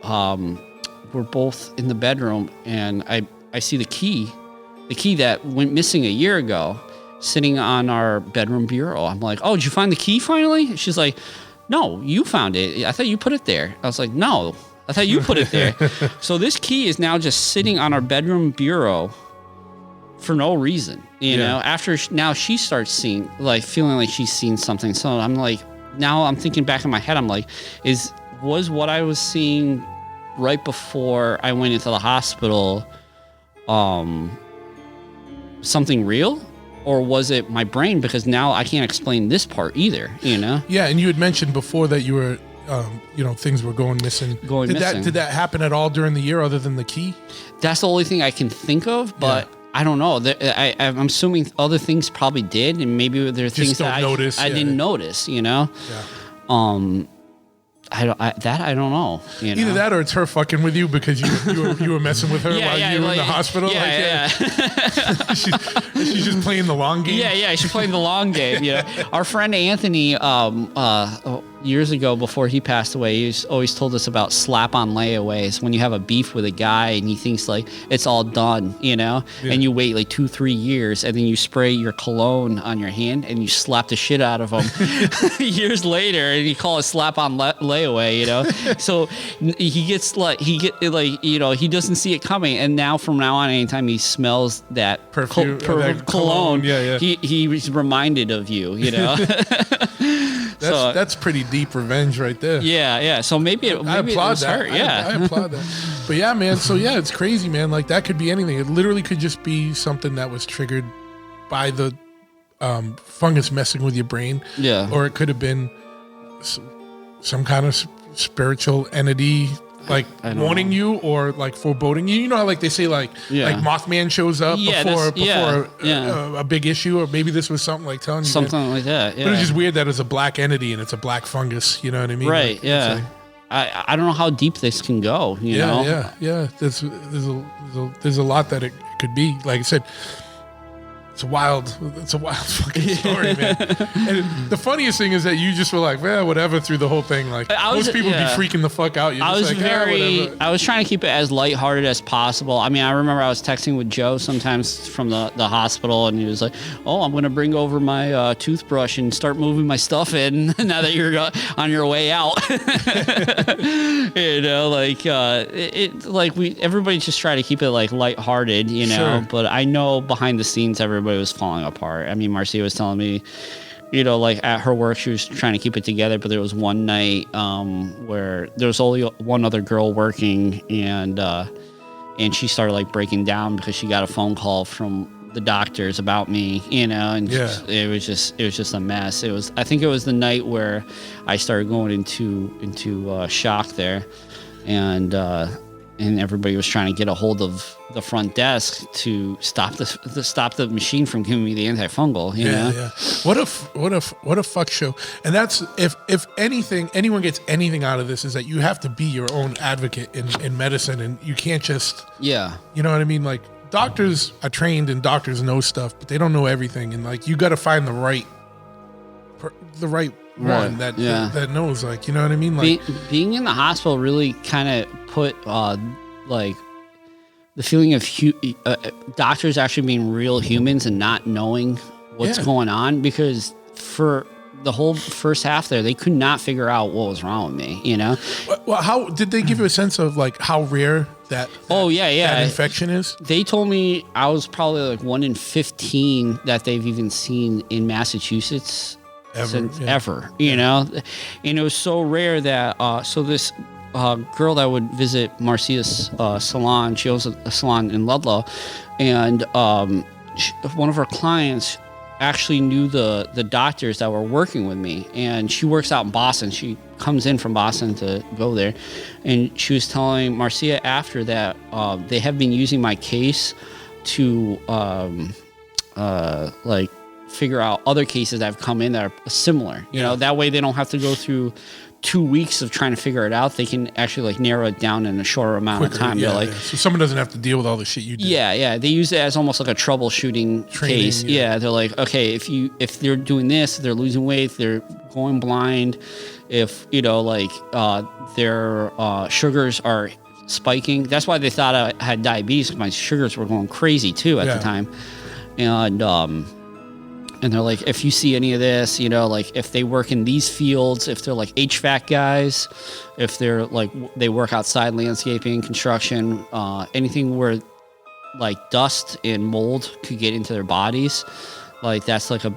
we're both in the bedroom, and I see the key that went missing a year ago sitting on our bedroom bureau. I'm like, oh, did you find the key finally? She's like, no, you found it. I thought you put it there. I was like, no, I thought you put it there. So this key is now just sitting on our bedroom bureau for no reason, after now she starts feeling like she's seen something. So I'm like, now I'm thinking back in my head, I'm like, was what I was seeing right before I went into the hospital something real, or was it my brain? Because now I can't explain this part either, Yeah, and you had mentioned before that you were, things were going missing. Did that happen at all during the year, other than the key? That's the only thing I can think of, but I don't know. I'm assuming other things probably did, and maybe there are things that I didn't notice, Yeah. I don't know. Either that, or it's her fucking with you because you were messing with her while you were in the hospital. Yeah. She's just playing the long game. Yeah, she's playing the long game. Our friend Anthony, years ago, before he passed away, he always told us about slap-on layaways. When you have a beef with a guy and he thinks like it's all done, and you wait like 2-3 years, and then you spray your cologne on your hand and you slap the shit out of him years later, and you call it slap-on layaway, So he doesn't see it coming, and now from now on, anytime he smells that Perfume, cologne, yeah. he's reminded of you, That's pretty deep revenge right there. Yeah. So maybe it was that. her. Yeah, I applaud that. But yeah, man. So yeah, it's crazy, man. Like that could be anything. It literally could just be something that was triggered by the fungus messing with your brain. Yeah. Or it could have been some kind of spiritual entity like warning you or like foreboding you. You know how like they say like Mothman shows up before a big issue, or maybe this was something like telling you something like that. Yeah. But it's just weird that it's a black entity and it's a black fungus. You know what I mean? Right. Like, yeah. I don't know how deep this can go. You know? Yeah. There's a lot that it could be. Like I said, it's a wild fucking story, man. And the funniest thing is that you just were like, well, whatever, through the whole thing. Like most people be freaking the fuck out. I was trying to keep it as lighthearted as possible. I mean, I remember I was texting with Joe sometimes from the hospital, and he was like, "Oh, I'm going to bring over my toothbrush and start moving my stuff in now that you're on your way out." Everybody just try to keep it like lighthearted, Sure. But I know behind the scenes everybody was falling apart. I mean, Marcia was telling me, like at her work, she was trying to keep it together, but there was one night where there was only one other girl working, and she started like breaking down because she got a phone call from the doctors about me, and it was just a mess. I think it was the night where I started going into shock there, and everybody was trying to get a hold of the front desk to stop the machine from giving me the antifungal. You know? What a fuck show. And that's if anyone gets anything out of this, is that you have to be your own advocate in medicine, and you can't just you know what I mean. Like doctors are trained and doctors know stuff, but they don't know everything, and like you got to find the right one that knows, like, you know what I mean. Like being in the hospital really kind of put like the feeling of doctors actually being real humans and not knowing what's going on, because for the whole first half there, they could not figure out what was wrong with me, Well, how did they give you a sense of like how rare that infection is? They told me I was probably like 1 in 15 that they've even seen in Massachusetts ever, and it was so rare that so this girl that would visit Marcia's salon, she owns a salon in Ludlow, and one of her clients actually knew the doctors that were working with me, and she works out in Boston. She comes in from Boston to go there, and she was telling Marcia after that they have been using my case to like figure out other cases that have come in that are similar. That way they don't have to go through 2 weeks of trying to figure it out. They can actually like narrow it down in a shorter amount of time. So someone doesn't have to deal with all the shit you do. Yeah. They use it as almost like a troubleshooting case. Yeah. They're like, okay, if they're doing this, they're losing weight, they're going blind, if their sugars are spiking. That's why they thought I had diabetes. My sugars were going crazy too at the time. And they're like, if you see any of this, like if they work in these fields, if they're like HVAC guys, if they're like, they work outside landscaping, construction, anything where like dust and mold could get into their bodies, like that's like look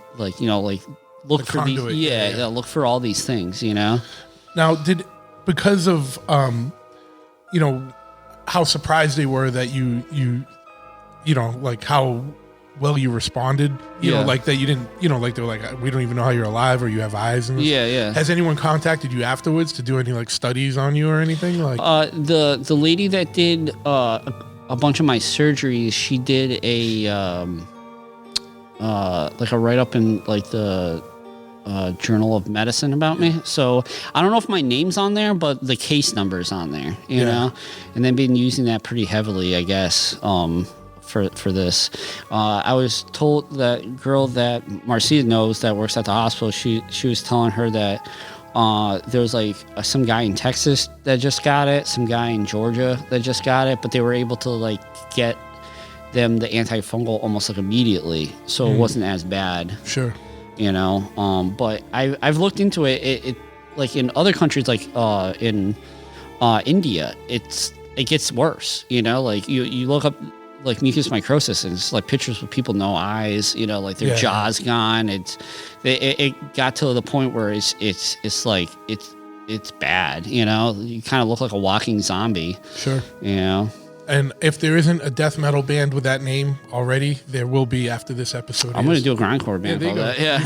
for conduit, these, look for all these things, Now, because of, how surprised they were that you like how well you responded, you know, like that you didn't, like they were like, we don't even know how you're alive or you have eyes. And Has anyone contacted you afterwards to do any like studies on you or anything? Like the lady that did a bunch of my surgeries, she did a like a write up in like the Journal of Medicine about me. So I don't know if my name's on there, but the case number's on there, you know, and they've been using that pretty heavily, I guess. For this, I was told that girl that Marcia knows that works at the hospital, she was telling her that there was like some guy in Texas that just got it, some guy in Georgia that just got it, but they were able to like get them the antifungal almost like immediately, so it wasn't as bad. Sure. You know, but I've looked into it. It like in other countries, like in India, it gets worse. You know, like you look up like mucus microsis, and it's like pictures with people no eyes. You know, like their jaws gone. It got to the point where it's like it's bad. You know, you kind of look like a walking zombie. Sure. You know. And if there isn't a death metal band with that name already, there will be after this episode. I'm going to do a grindcore band called that. Yeah.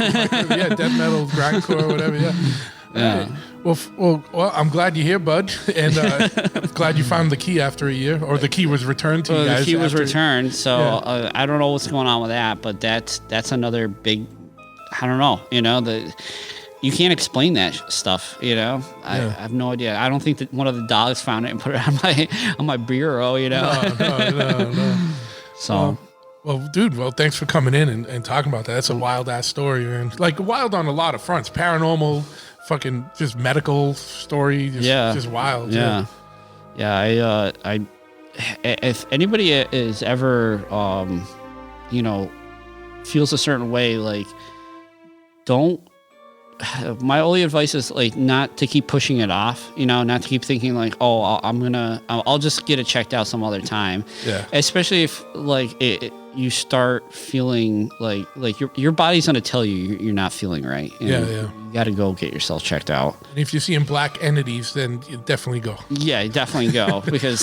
Yeah, death metal, grindcore, whatever. Yeah. Yeah. Right. Well, I'm glad you're here, bud, and I'm glad you found the key after a year, or the key was returned to you guys. The key was returned, so I don't know what's going on with that, but that's another big. I don't know. You know, you can't explain that stuff. You know, I have no idea. I don't think that one of the dogs found it and put it on my bureau. You know. No. So. Well, dude, thanks for coming in and talking about that. That's a wild ass story, man. Like wild on a lot of fronts. Paranormal, fucking just medical story. Just wild. Yeah. I if anybody is ever, you know, feels a certain way, like don't. My only advice is like not to keep pushing it off, you know, not to keep thinking like, oh, I'll just get it checked out some other time. Yeah. Especially if like you start feeling like your body's going to tell you you're not feeling right. You got to go get yourself checked out. And if you're seeing black entities, then you definitely go. Yeah, definitely go because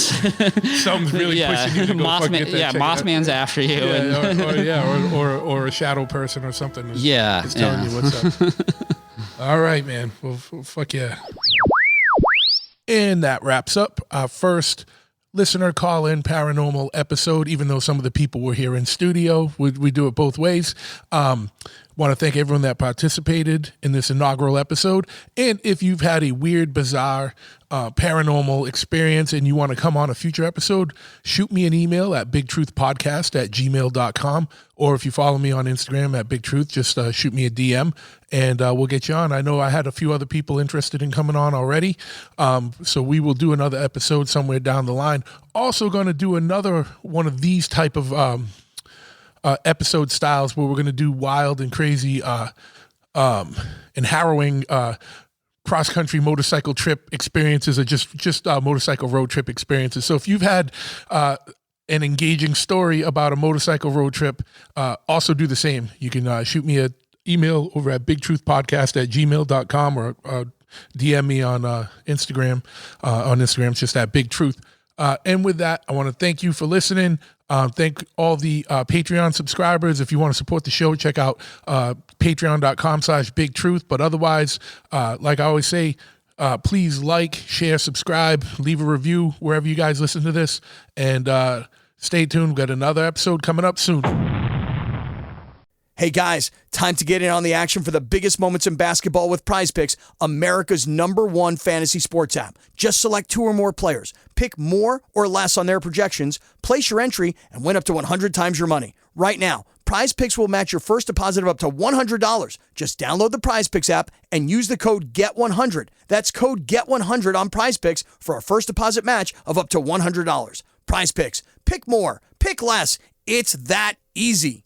something's really pushing you to go Mothman, Mothman's after you. Or a shadow person or something. Is telling you what's up. All right, man. Well, fuck yeah. And that wraps up our first listener call-in paranormal episode, even though some of the people were here in studio. We do it both ways. Want to thank everyone that participated in this inaugural episode. And if you've had a weird, bizarre, paranormal experience and you want to come on a future episode, shoot me an email at bigtruthpodcast@gmail.com. Or if you follow me on Instagram at bigtruth, just shoot me a DM and we'll get you on. I know I had a few other people interested in coming on already. So we will do another episode somewhere down the line. Also going to do another one of these type of episode styles where we're going to do wild and crazy and harrowing cross-country motorcycle trip experiences, or just motorcycle road trip experiences. So if you've had an engaging story about a motorcycle road trip, also do the same. You can shoot me an email over at bigtruthpodcast@gmail.com or DM me on Instagram. On Instagram, it's just at Big Truth. And with that, I want to thank you for listening. Thank all the Patreon subscribers. If you want to support the show, check out patreon.com/bigtruth. But otherwise, like I always say, please like, share, subscribe, leave a review wherever you guys listen to this. And stay tuned. We've got another episode coming up soon. Hey guys, time to get in on the action for the biggest moments in basketball with Prize Picks, America's #1 fantasy sports app. Just select 2 or more players, pick more or less on their projections, place your entry, and win up to 100 times your money. Right now, Prize Picks will match your first deposit of up to $100. Just download the Prize Picks app and use the code GET100. That's code GET100 on Prize Picks for a first deposit match of up to $100. Prize Picks. Pick more. Pick less. It's that easy.